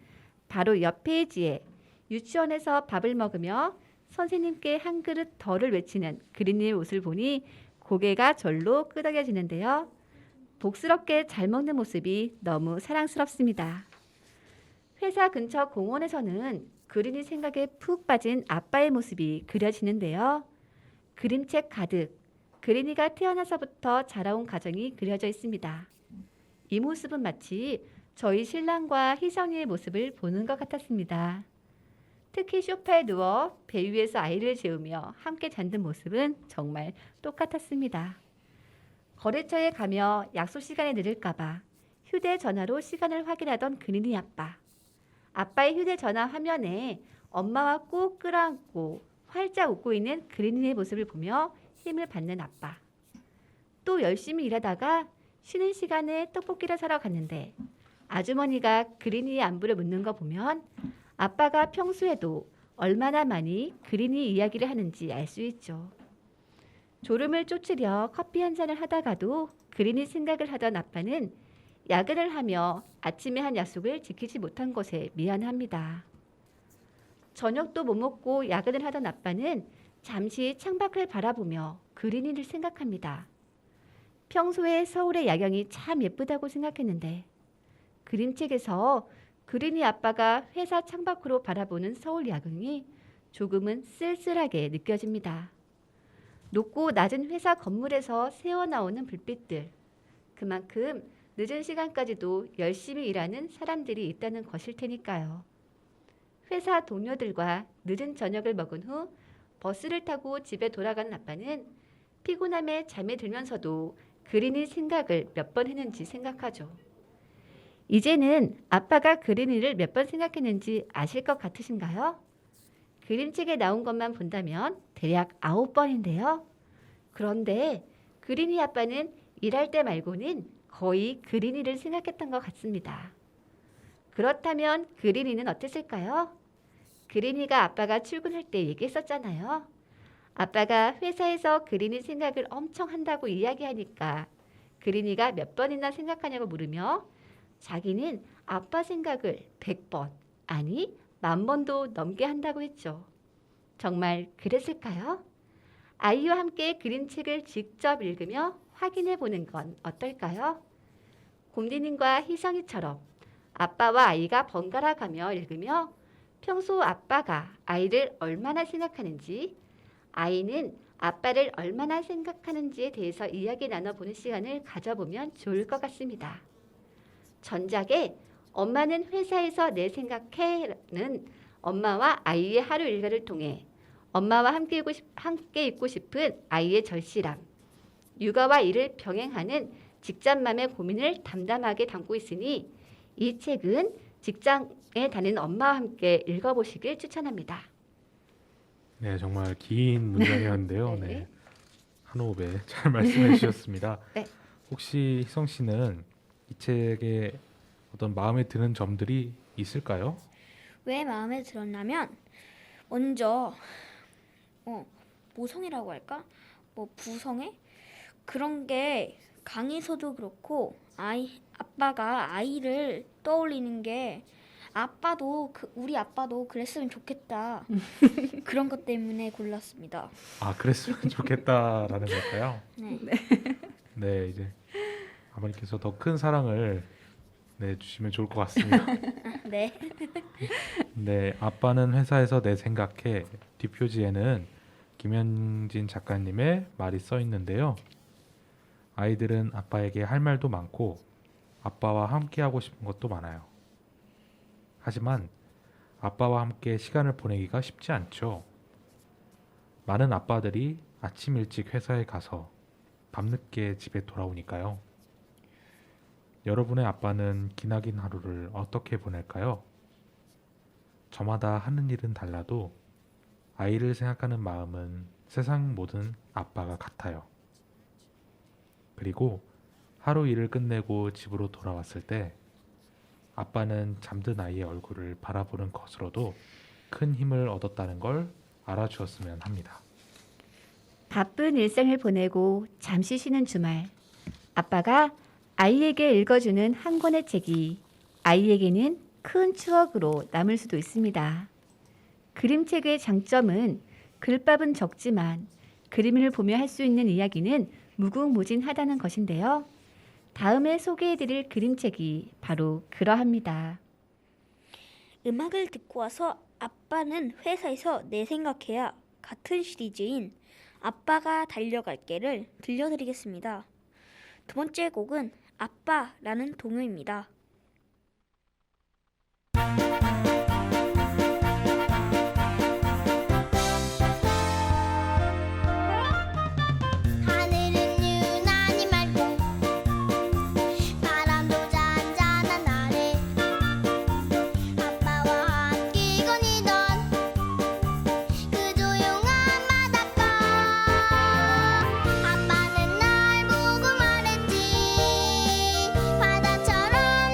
바로 옆 페이지에 유치원에서 밥을 먹으며 선생님께 한 그릇 덜을 외치는 그린이의 모습을 보니 고개가 절로 끄덕여지는데요. 복스럽게 잘 먹는 모습이 너무 사랑스럽습니다. 회사 근처 공원에서는 그린이 생각에 푹 빠진 아빠의 모습이 그려지는데요. 그림책 가득 그린이가 태어나서부터 자라온 가정이 그려져 있습니다. 이 모습은 마치 저희 신랑과 희성이의 모습을 보는 것 같았습니다. 특히 소파에 누워 배 위에서 아이를 재우며 함께 잠든 모습은 정말 똑같았습니다. 거래처에 가며 약속 시간이 늦을까봐 휴대전화로 시간을 확인하던 그린이 아빠. 아빠의 휴대전화 화면에 엄마와 꼭 끌어안고 활짝 웃고 있는 그린이의 모습을 보며 힘을 받는 아빠. 또 열심히 일하다가 쉬는 시간에 떡볶이를 사러 갔는데 아주머니가 그린이의 안부를 묻는 거 보면 아빠가 평소에도 얼마나 많이 그린이 이야기를 하는지 알 수 있죠. 졸음을 쫓으려 커피 한 잔을 하다가도 그린이 생각을 하던 아빠는 야근을 하며 아침에 한 약속을 지키지 못한 것에 미안합니다. 저녁도 못 먹고 야근을 하던 아빠는 잠시 창밖을 바라보며 그린이를 생각합니다. 평소에 서울의 야경이 참 예쁘다고 생각했는데 그림책에서 그린이 아빠가 회사 창밖으로 바라보는 서울 야경이 조금은 쓸쓸하게 느껴집니다. 높고 낮은 회사 건물에서 새어나오는 불빛들. 그만큼 늦은 시간까지도 열심히 일하는 사람들이 있다는 것일 테니까요. 회사 동료들과 늦은 저녁을 먹은 후 버스를 타고 집에 돌아가는 아빠는 피곤함에 잠에 들면서도 그린이 생각을 몇 번 했는지 생각하죠. 이제는 아빠가 그린이를 몇 번 생각했는지 아실 것 같으신가요? 그림책에 나온 것만 본다면 대략 9번인데요. 그런데 그린이 아빠는 일할 때 말고는 거의 그린이를 생각했던 것 같습니다. 그렇다면 그린이는 어땠을까요? 그린이가 아빠가 출근할 때 얘기했었잖아요. 아빠가 회사에서 그린이 생각을 엄청 한다고 이야기하니까 그린이가 몇 번이나 생각하냐고 물으며 자기는 아빠 생각을 100번, 아니 10,000번도 넘게 한다고 했죠. 정말 그랬을까요? 아이와 함께 그림책을 직접 읽으며 확인해 보는 건 어떨까요? 곰디님과 희성이처럼 아빠와 아이가 번갈아 가며 읽으며 평소 아빠가 아이를 얼마나 생각하는지, 아이는 아빠를 얼마나 생각하는지에 대해서 이야기 나눠보는 시간을 가져보면 좋을 것 같습니다. 전작에 엄마는 회사에서 내 생각해는 엄마와 아이의 하루 일과를 통해 엄마와 함께 있고 싶은 아이의 절실함, 육아와 일을 병행하는 직장맘의 고민을 담담하게 담고 있으니 이 책은 직장에 다니는 엄마와 함께 읽어보시길 추천합니다. 네, 정말 긴 문장이었는데요. 네. 네. 한 호흡에 잘 말씀해 주셨습니다. 네. 혹시 희성 씨는 이 책에 어떤 마음에 드는 점들이 있을까요? 왜 마음에 들었냐면 먼저 모성애라고 할까? 뭐 부성애? 그런 게 강에서도 그렇고 아빠가 아이를 떠올리는 게 우리 아빠도 그랬으면 좋겠다. 그런 것 때문에 골랐습니다. 아, 그랬으면 좋겠다라는 걸까요? 네. 네, 이제 아버님께서 더 큰 사랑을 주시면 좋을 것 같습니다. 네. 네, 아빠는 회사에서 내 생각해 뒷표지에는 김현진 작가님의 말이 써 있는데요. 아이들은 아빠에게 할 말도 많고 아빠와 함께 하고 싶은 것도 많아요. 하지만 아빠와 함께 시간을 보내기가 쉽지 않죠. 많은 아빠들이 아침 일찍 회사에 가서 밤늦게 집에 돌아오니까요. 여러분의 아빠는 기나긴 하루를 어떻게 보낼까요? 저마다 하는 일은 달라도 아이를 생각하는 마음은 세상 모든 아빠가 같아요. 그리고 하루 일을 끝내고 집으로 돌아왔을 때 아빠는 잠든 아이의 얼굴을 바라보는 것으로도 큰 힘을 얻었다는 걸 알아주었으면 합니다. 바쁜 일상을 보내고 잠시 쉬는 주말, 아빠가 아이에게 읽어주는 한 권의 책이 아이에게는 큰 추억으로 남을 수도 있습니다. 그림책의 장점은 글밥은 적지만 그림을 보며 할 수 있는 이야기는 무궁무진하다는 것인데요. 다음에 소개해드릴 그림책이 바로 그러합니다. 음악을 듣고 와서 아빠는 회사에서 내 생각해야 같은 시리즈인 아빠가 달려갈게를 들려드리겠습니다. 두 번째 곡은 아빠라는 동요입니다. 하늘은 유난히 맑고 바람도 잔잔한 날에 아빠와 함께 거니던 그 조용한 바닷가 아빠는 날 보고 말했지 바다처럼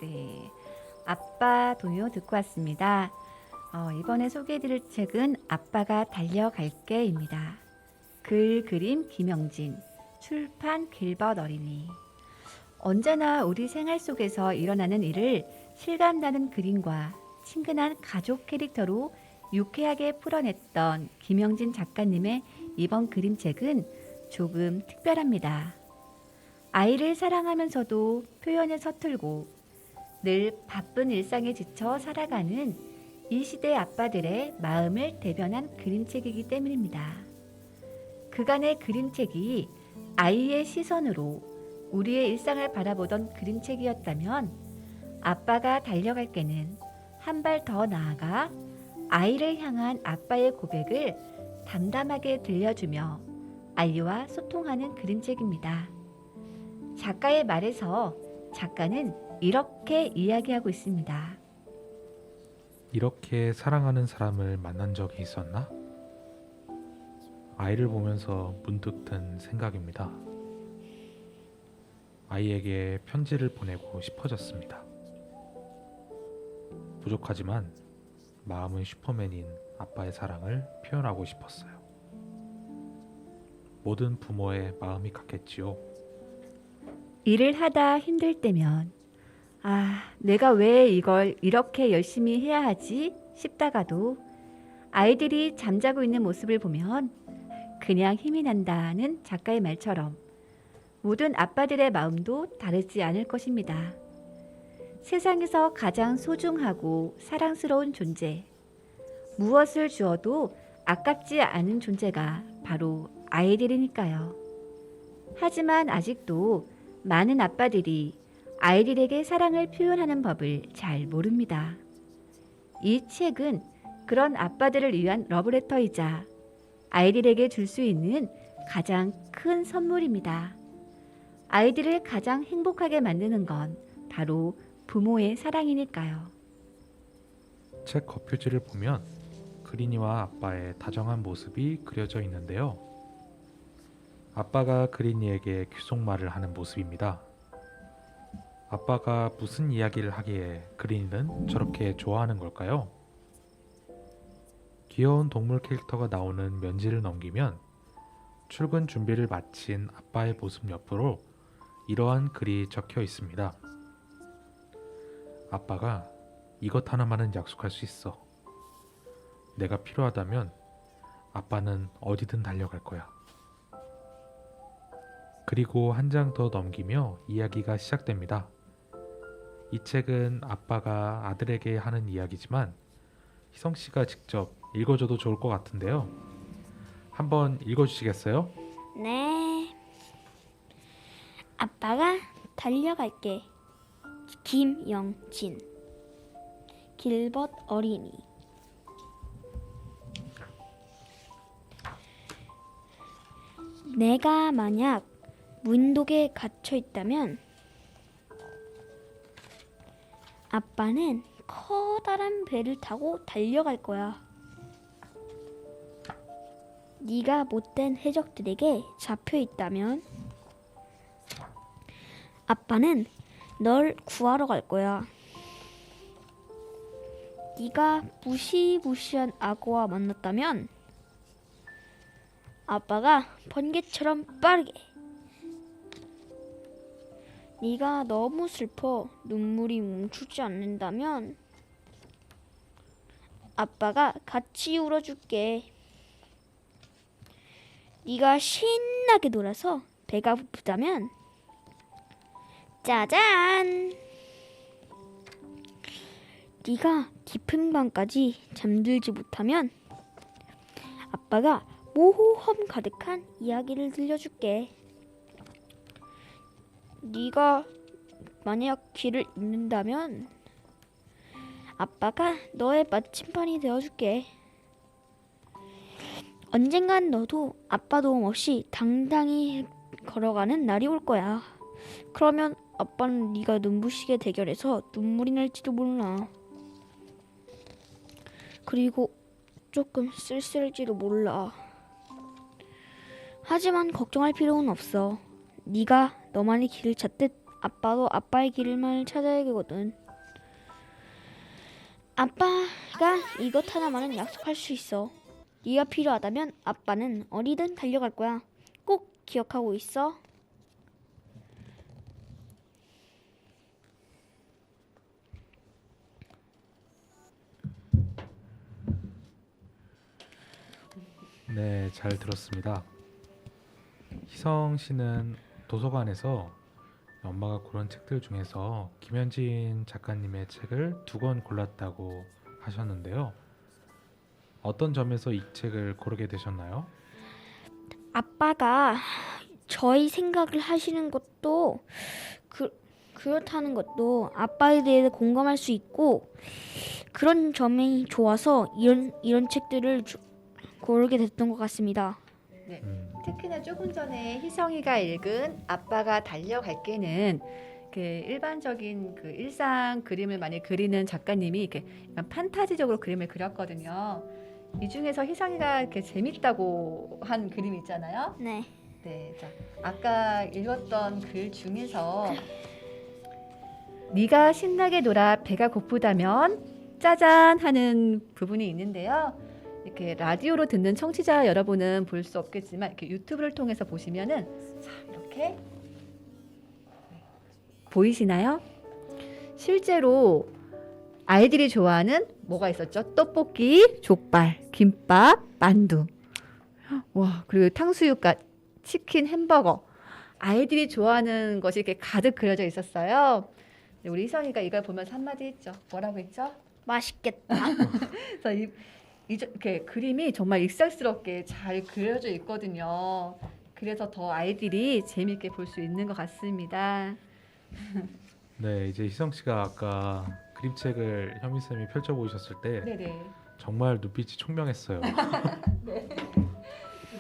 네, 아빠 동요 듣고 왔습니다. 이번에 소개해드릴 책은 아빠가 달려갈게입니다. 글 그림 김영진, 출판 길벗 어린이. 언제나 우리 생활 속에서 일어나는 일을 실감나는 그림과 친근한 가족 캐릭터로 유쾌하게 풀어냈던 김영진 작가님의 이번 그림책은 조금 특별합니다. 아이를 사랑하면서도 표현에 서툴고 늘 바쁜 일상에 지쳐 살아가는 이 시대 아빠들의 마음을 대변한 그림책이기 때문입니다. 그간의 그림책이 아이의 시선으로 우리의 일상을 바라보던 그림책이었다면 아빠가 달려갈게는 한 발 더 나아가 아이를 향한 아빠의 고백을 담담하게 들려주며 아이와 소통하는 그림책입니다. 작가의 말에서 작가는 이렇게 이야기하고 있습니다. 이렇게 사랑하는 사람을 만난 적이 있었나? 아이를 보면서 문득 든 생각입니다. 아이에게 편지를 보내고 싶어졌습니다. 부족하지만 마음은 슈퍼맨인 아빠의 사랑을 표현하고 싶었어요. 모든 부모의 마음이 같겠지요. 일을 하다 힘들 때면 내가 왜 이걸 이렇게 열심히 해야 하지 싶다가도 아이들이 잠자고 있는 모습을 보면 그냥 힘이 난다는 작가의 말처럼 모든 아빠들의 마음도 다르지 않을 것입니다. 세상에서 가장 소중하고 사랑스러운 존재, 무엇을 주어도 아깝지 않은 존재가 바로 아이들이니까요. 하지만 아직도 많은 아빠들이 아이들에게 사랑을 표현하는 법을 잘 모릅니다. 이 책은 그런 아빠들을 위한 러브레터이자 아이들에게 줄 수 있는 가장 큰 선물입니다. 아이들을 가장 행복하게 만드는 건 바로 부모의 사랑이니까요. 책 겉표지를 보면 그린이와 아빠의 다정한 모습이 그려져 있는데요. 아빠가 그린이에게 귓속말을 하는 모습입니다. 아빠가 무슨 이야기를 하기에 그린이는 저렇게 좋아하는 걸까요? 귀여운 동물 캐릭터가 나오는 면지를 넘기면 출근 준비를 마친 아빠의 모습 옆으로 이러한 글이 적혀 있습니다. 아빠가 이것 하나만은 약속할 수 있어. 내가 필요하다면 아빠는 어디든 달려갈 거야. 그리고 한 장 더 넘기며 이야기가 시작됩니다. 이 책은 아빠가 아들에게 하는 이야기지만 희성 씨가 직접 읽어줘도 좋을 것 같은데요. 한번 읽어주시겠어요? 네. 아빠가 달려갈게. 김영진. 길벗 어린이. 내가 만약 무인도에 갇혀 있다면 아빠는 커다란 배를 타고 달려갈 거야. 네가 못된 해적들에게 잡혀 있다면 아빠는 널 구하러 갈 거야. 네가 무시무시한 악어와 만났다면 아빠가 번개처럼 빠르게. 네가 너무 슬퍼 눈물이 멈추지 않는다면 아빠가 같이 울어줄게. 네가 신나게 놀아서 배가 고프다면 짜잔! 네가 깊은 밤까지 잠들지 못하면 아빠가 모험 가득한 이야기를 들려줄게. 네가 만약 길을 잃는다면 아빠가 너의 마침판이 되어줄게. 언젠간 너도 아빠 도움 없이 당당히 걸어가는 날이 올 거야. 그러면 아빠는 네가 눈부시게 대결해서 눈물이 날지도 몰라. 그리고 조금 쓸쓸할지도 몰라. 하지만 걱정할 필요는 없어. 네가 너만의 길을 찾듯 아빠도 아빠의 길을 찾아야 되거든. 아빠가 이것 하나만은 약속할 수 있어. 네가 필요하다면 아빠는 어디든 달려갈 거야. 꼭 기억하고 있어. 네, 잘 들었습니다. 희성 씨는 도서관에서 엄마가 고른 책들 중에서 김현진 작가님의 책을 2권 골랐다고 하셨는데요. 어떤 점에서 이 책을 고르게 되셨나요? 아빠가 저희 생각을 하시는 것도 그렇다는 것도 아빠에 대해 공감할 수 있고 그런 점이 좋아서 이런 책들을 고르게 됐던 것 같습니다. 특히나 조금 전에 희성이가 읽은 아빠가 달려갈게는 그 일반적인 그 일상 그림을 많이 그리는 작가님이 이렇게 약간 판타지적으로 그림을 그렸거든요. 이 중에서 희성이가 이렇게 재밌다고 한 그림이 있잖아요. 네. 네, 자, 아까 읽었던 글 중에서 네가 신나게 놀아 배가 고프다면 짜잔 하는 부분이 있는데요. 이렇게 라디오로 듣는 청취자 여러분은 볼 수 없겠지만 이렇게 유튜브를 통해서 보시면은 자, 이렇게 보이시나요? 실제로 아이들이 좋아하는 뭐가 있었죠? 떡볶이, 족발, 김밥, 만두. 와, 그리고 탕수육과 치킨, 햄버거. 아이들이 좋아하는 것이 이렇게 가득 그려져 있었어요. 우리 희성이가 이걸 보면서 한마디 했죠. 뭐라고 했죠? 맛있겠다. 그래서 이렇게 그림이 정말 익살스럽게 잘 그려져 있거든요. 그래서 더 아이들이 재미있게 볼 수 있는 것 같습니다. 네, 이제 희성 씨가 아까 그림책을 현미 쌤이 펼쳐 보이셨을 때 네네. 정말 눈빛이 총명했어요.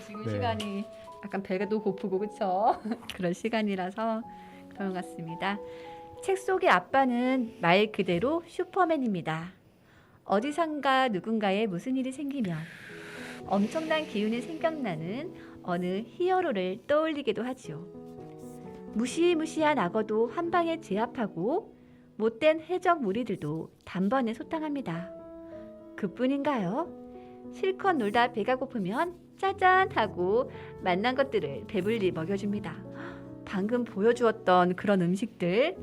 지금 네. 시간이 약간 배가도 고프고 그렇죠? 그런 시간이라서 그런 것 같습니다. 책 속의 아빠는 말 그대로 슈퍼맨입니다. 어디선가 누군가에 무슨 일이 생기면 엄청난 기운이 생각나는 어느 히어로를 떠올리기도 하지요. 무시무시한 악어도 한 방에 제압하고 못된 해적 무리들도 단번에 소탕합니다. 그뿐인가요? 실컷 놀다 배가 고프면 짜잔 하고 만난 것들을 배불리 먹여줍니다. 방금 보여주었던 그런 음식들,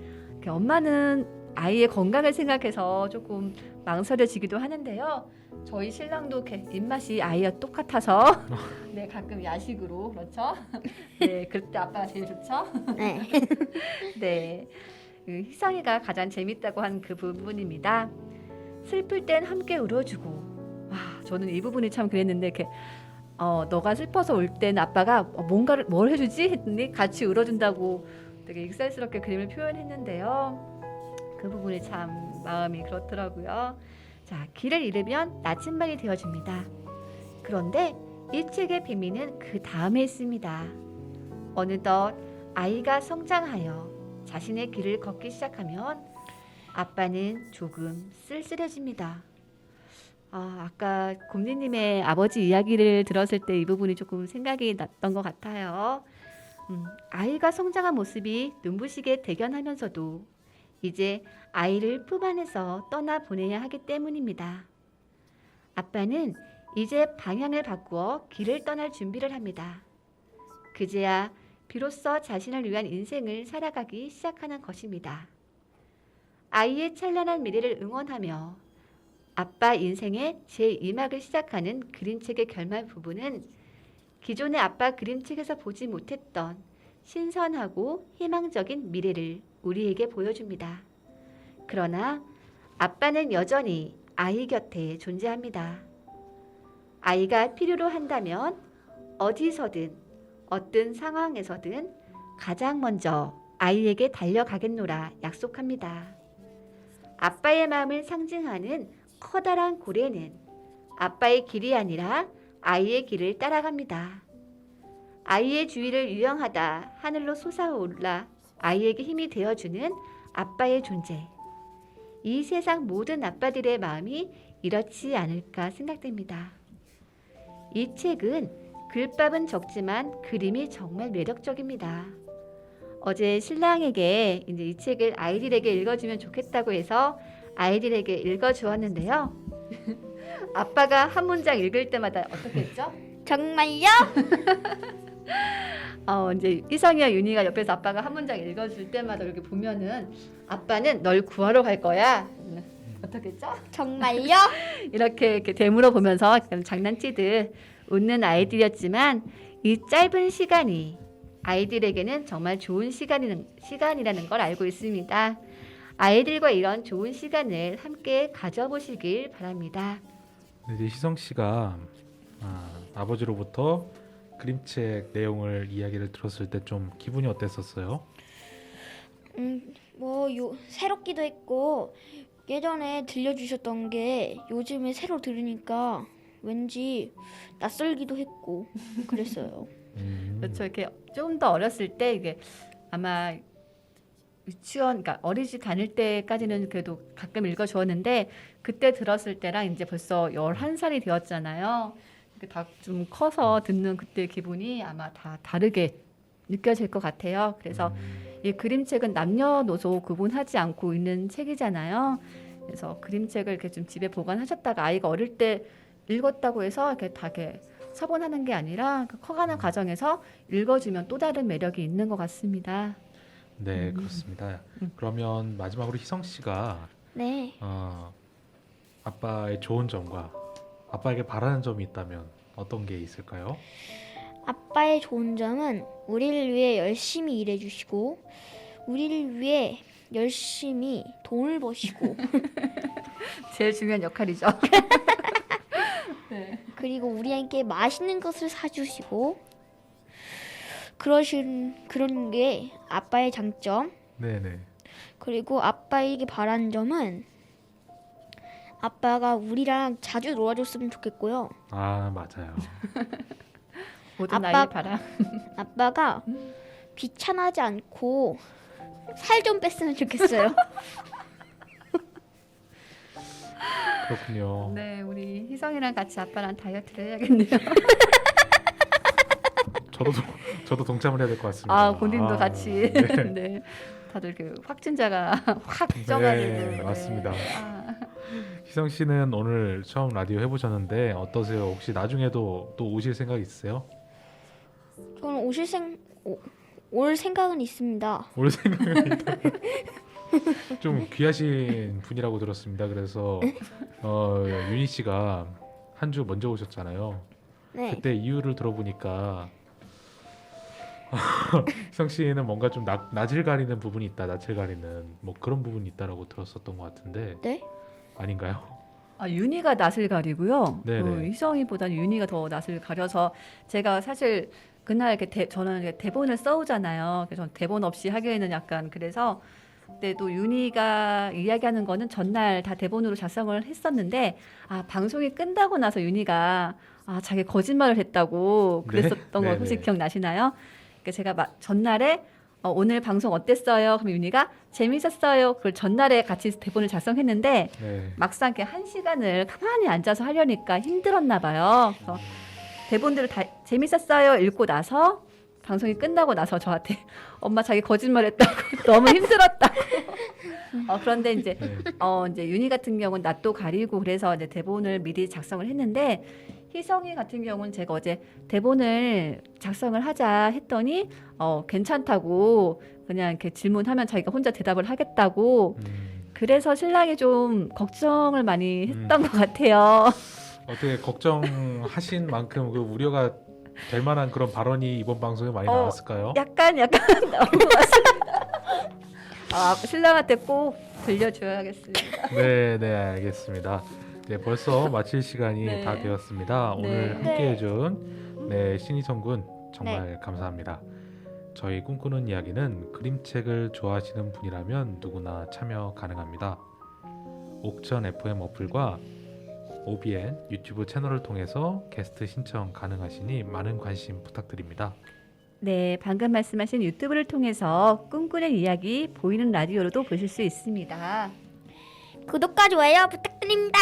엄마는 아이의 건강을 생각해서 조금 망설여지기도 하는데요. 저희 신랑도 이렇게 입맛이 아이와 똑같아서 네, 가끔 야식으로 그렇죠. 네, 그때 아빠가 제일 좋죠. 네. 네, 그 희성이가 가장 재밌다고 한 그 부분입니다. 슬플 땐 함께 울어주고, 와, 저는 이 부분이 참 그랬는데 이렇게 너가 슬퍼서 울 땐 아빠가 뭔가를 뭘 해주지 했더니 같이 울어준다고 되게 익살스럽게 그림을 표현했는데요. 그 부분이 참 마음이 그렇더라고요. 자, 길을 잃으면 나침반이 되어줍니다. 그런데 이 책의 비밀은 그 다음에 있습니다. 어느덧 아이가 성장하여 자신의 길을 걷기 시작하면 아빠는 조금 쓸쓸해집니다. 아까 곰니님의 아버지 이야기를 들었을 때 이 부분이 조금 생각이 났던 것 같아요. 아이가 성장한 모습이 눈부시게 대견하면서도 이제 아이를 품 안에서 떠나보내야 하기 때문입니다. 아빠는 이제 방향을 바꾸어 길을 떠날 준비를 합니다. 그제야 비로소 자신을 위한 인생을 살아가기 시작하는 것입니다. 아이의 찬란한 미래를 응원하며 아빠 인생의 제2막을 시작하는 그림책의 결말 부분은 기존의 아빠 그림책에서 보지 못했던 신선하고 희망적인 미래를 우리에게 보여줍니다. 그러나 아빠는 여전히 아이 곁에 존재합니다. 아이가 필요로 한다면 어디서든 어떤 상황에서든 가장 먼저 아이에게 달려가겠노라 약속합니다. 아빠의 마음을 상징하는 커다란 고래는 아빠의 길이 아니라 아이의 길을 따라갑니다. 아이의 주위를 유영하다 하늘로 솟아올라 아이에게 힘이 되어주는 아빠의 존재. 이 세상 모든 아빠들의 마음이 이렇지 않을까 생각됩니다. 이 책은 글밥은 적지만 그림이 정말 매력적입니다. 어제 신랑에게 이제 이 책을 아이들에게 읽어주면 좋겠다고 해서 아이들에게 읽어주었는데요. 아빠가 한 문장 읽을 때마다 어떻게 했죠? 정말요? 이제 희성이와 윤희가 옆에서 아빠가 한 문장 읽어줄 때마다 이렇게 보면은 아빠는 널 구하러 갈 거야. 어떻게 했죠? 정말요? 이렇게 되물어 보면서 약간 장난치듯 웃는 아이들이었지만 이 짧은 시간이 아이들에게는 정말 좋은 시간이라는 걸 알고 있습니다. 아이들과 이런 좋은 시간을 함께 가져보시길 바랍니다. 네, 이제 희성 씨가 아버지로부터 그림책 내용을 이야기를 들었을 때 좀 기분이 어땠었어요? 새롭기도 했고 예전에 들려주셨던 게 요즘에 새로 들으니까 왠지 낯설기도 했고 그랬어요. 그렇죠. 이렇게 좀 더 어렸을 때 이게 아마 유치원, 그러니까 어린이집 다닐 때까지는 그래도 가끔 읽어주었는데 그때 들었을 때랑 이제 벌써 11살이 되었잖아요. 다 좀 커서 듣는 그때 기분이 아마 다 다르게 느껴질 것 같아요. 그래서 이 그림책은 남녀노소 구분하지 않고 있는 책이잖아요. 그래서 그림책을 이렇게 좀 집에 보관하셨다가 아이가 어릴 때 읽었다고 해서 이렇게 다 이렇게 처분하는 게 아니라 그 커가는 과정에서 읽어주면 또 다른 매력이 있는 것 같습니다. 네, 그렇습니다. 그러면 마지막으로 희성 씨가 네. 아빠의 좋은 점과 아빠에게 바라는 점이 있다면 어떤 게 있을까요? 아빠의 좋은 점은 우리를 위해 열심히 일해주시고 우리를 위해 열심히 돈을 버시고 제일 중요한 역할이죠. 그리고 우리에게 맛있는 것을 사주시고 그런 게 아빠의 장점. 네네. 그리고 아빠에게 바라는 점은 아빠가 우리랑 자주 놀아줬으면 좋겠고요. 아, 맞아요. 모든 아빠- 나이를 바라. 아빠가 귀찮아하지 않고 살 좀 뺐으면 좋겠어요. 그렇군요. 네, 우리 희성이랑 같이 아빠랑 다이어트를 해야겠네요. 저도 동참을 해야 될 것 같습니다. 아, 본인도 같이. 네. 네. 다들 그 확진자가 확 쪄가지고. 네, 맞습니다. 아, 희성 씨는 오늘 처음 라디오 해보셨는데 어떠세요? 혹시 나중에도 또 오실 생각 있으세요? 저는 올 생각은 있습니다. 올 생각은 좀 귀하신 분이라고 들었습니다. 그래서 윤희 씨가 한 주 먼저 오셨잖아요. 네. 그때 이유를 들어보니까 희성 씨는 뭔가 좀 낯을 가리는 부분이 있다. 낯을 가리는 뭐 그런 부분이 있다라고 들었었던 것 같은데 네? 아닌가요? 윤희가 낯을 가리고요. 네네. 희성이보다는 윤희가 더 낯을 가려서 제가 사실 그날 저는 이렇게 대본을 써오잖아요. 그래서 저는 대본 없이 하기에는 약간 그래서 그때도 윤희가 이야기하는 거는 전날 다 대본으로 작성을 했었는데 방송이 끝나고 나서 윤희가 자기 거짓말을 했다고 그랬었던 네? 거 혹시 네네. 기억나시나요? 그러니까 제가 전날에 오늘 방송 어땠어요? 그럼 윤희가 재밌었어요. 그걸 전날에 같이 대본을 작성했는데 네. 막상 이렇게 1시간을 가만히 앉아서 하려니까 힘들었나 봐요. 그래서 대본들을 다 재밌었어요 읽고 나서 방송이 끝나고 나서 저한테 엄마 자기 거짓말했다고 너무 힘들었다고. 그런데 이제 네. 이제 윤희 같은 경우는 낯도 가리고 그래서 이제 대본을 미리 작성을 했는데 희성이 같은 경우는 제가 어제 대본을 작성을 하자 했더니 괜찮다고 그냥 이렇게 질문하면 자기가 혼자 대답을 하겠다고. 그래서 신랑이 좀 걱정을 많이 했던 것 같아요. 어떻게 걱정하신 만큼 그 우려가 될 만한 그런 발언이 이번 방송에 많이 나왔을까요? 약간 나온 것 같습니다. 신랑한테 꼭 들려줘야겠습니다. 네, 알겠습니다. 네, 벌써 마칠 시간이 네. 다 되었습니다. 오늘 네. 함께해준 신희성 군 정말 감사합니다. 저희 꿈꾸는 이야기는 그림책을 좋아하시는 분이라면 누구나 참여 가능합니다. 옥천 FM 어플과 OBN 유튜브 채널을 통해서 게스트 신청 가능하시니 많은 관심 부탁드립니다. 네, 방금 말씀하신 유튜브를 통해서 꿈꾸는 이야기 보이는 라디오로도 보실 수 있습니다. 구독과 좋아요 부탁드립니다.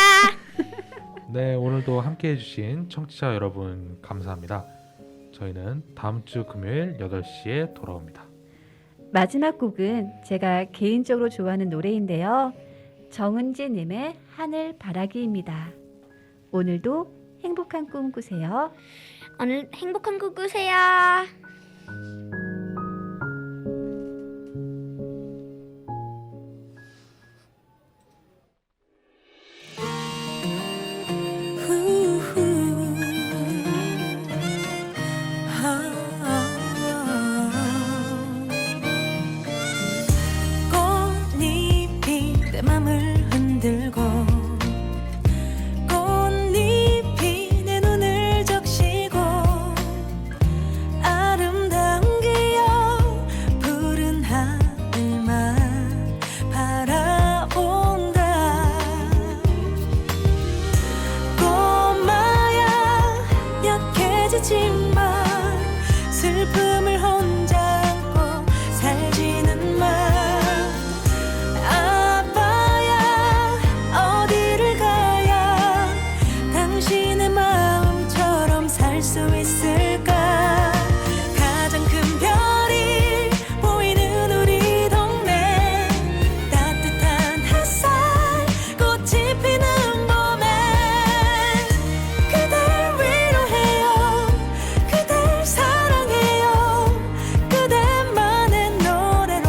네, 오늘도 함께해주신 청취자 여러분 감사합니다. 저희는 다음 주 금요일 8시에 돌아옵니다. 마지막 곡은 제가 개인적으로 좋아하는 노래인데요. 정은지님의 하늘바라기입니다. 오늘도 행복한 꿈 꾸세요. 오늘 행복한 꿈 꾸세요. 꽃잎이 내 맘을 흔들고 꽃잎이 내 눈을 적시고 아름다운 기억 푸른 하늘만 바라본다. 꼬마야 약해지지만 슬픔을 혼자 안고 살지는 마. 아빠야 어디를 가야 당신의 마음처럼 살 수 있을까. 가장 큰 별이 보이는 우리 동네 따뜻한 햇살 꽃이 피는 봄에 그댈 위로해요 그댈 사랑해요 그대만의 노래로.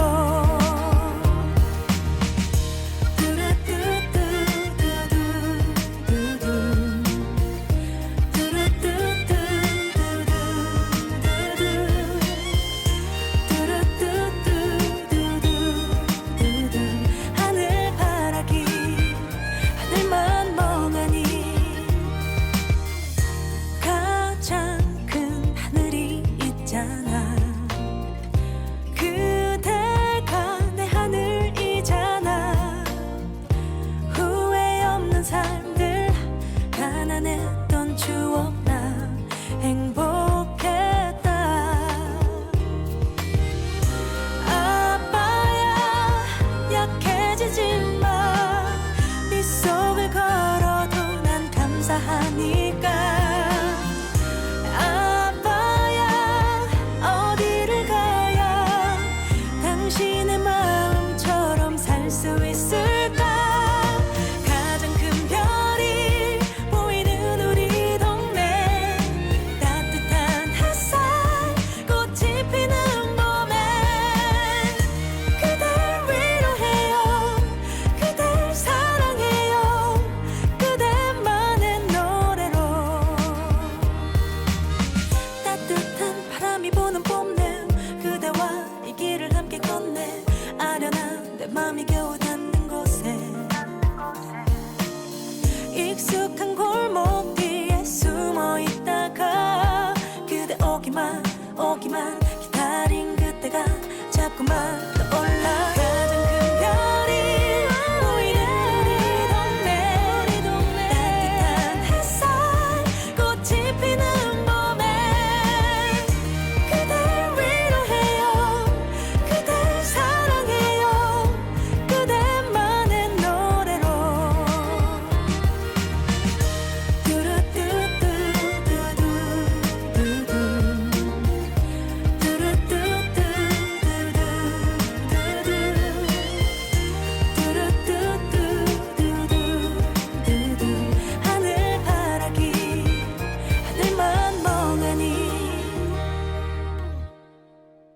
하늘바라기 하늘만 멍하니 가장 큰 하늘이 있잖아. 그대가 내 하늘이잖아. 후회 없는 삶들 가난했던 추억 나 행복했다. 아빠야 약해지지만 네 속을 걸어도 난 감사하니까. 아빠야 어디를 가야 당신의 마음처럼 살 수 있을까. 가장 큰 별이 보이는 우리 동네 따뜻한 햇살 꽃이 피는 봄에 그댈 위로해요 그댈 사랑해요 그대만의 노래로. 따뜻한 바람이 부는 봄날 그대와 이 길을 함께 걷네. 아련한 내 맘이 겨우 닿는 곳에 익숙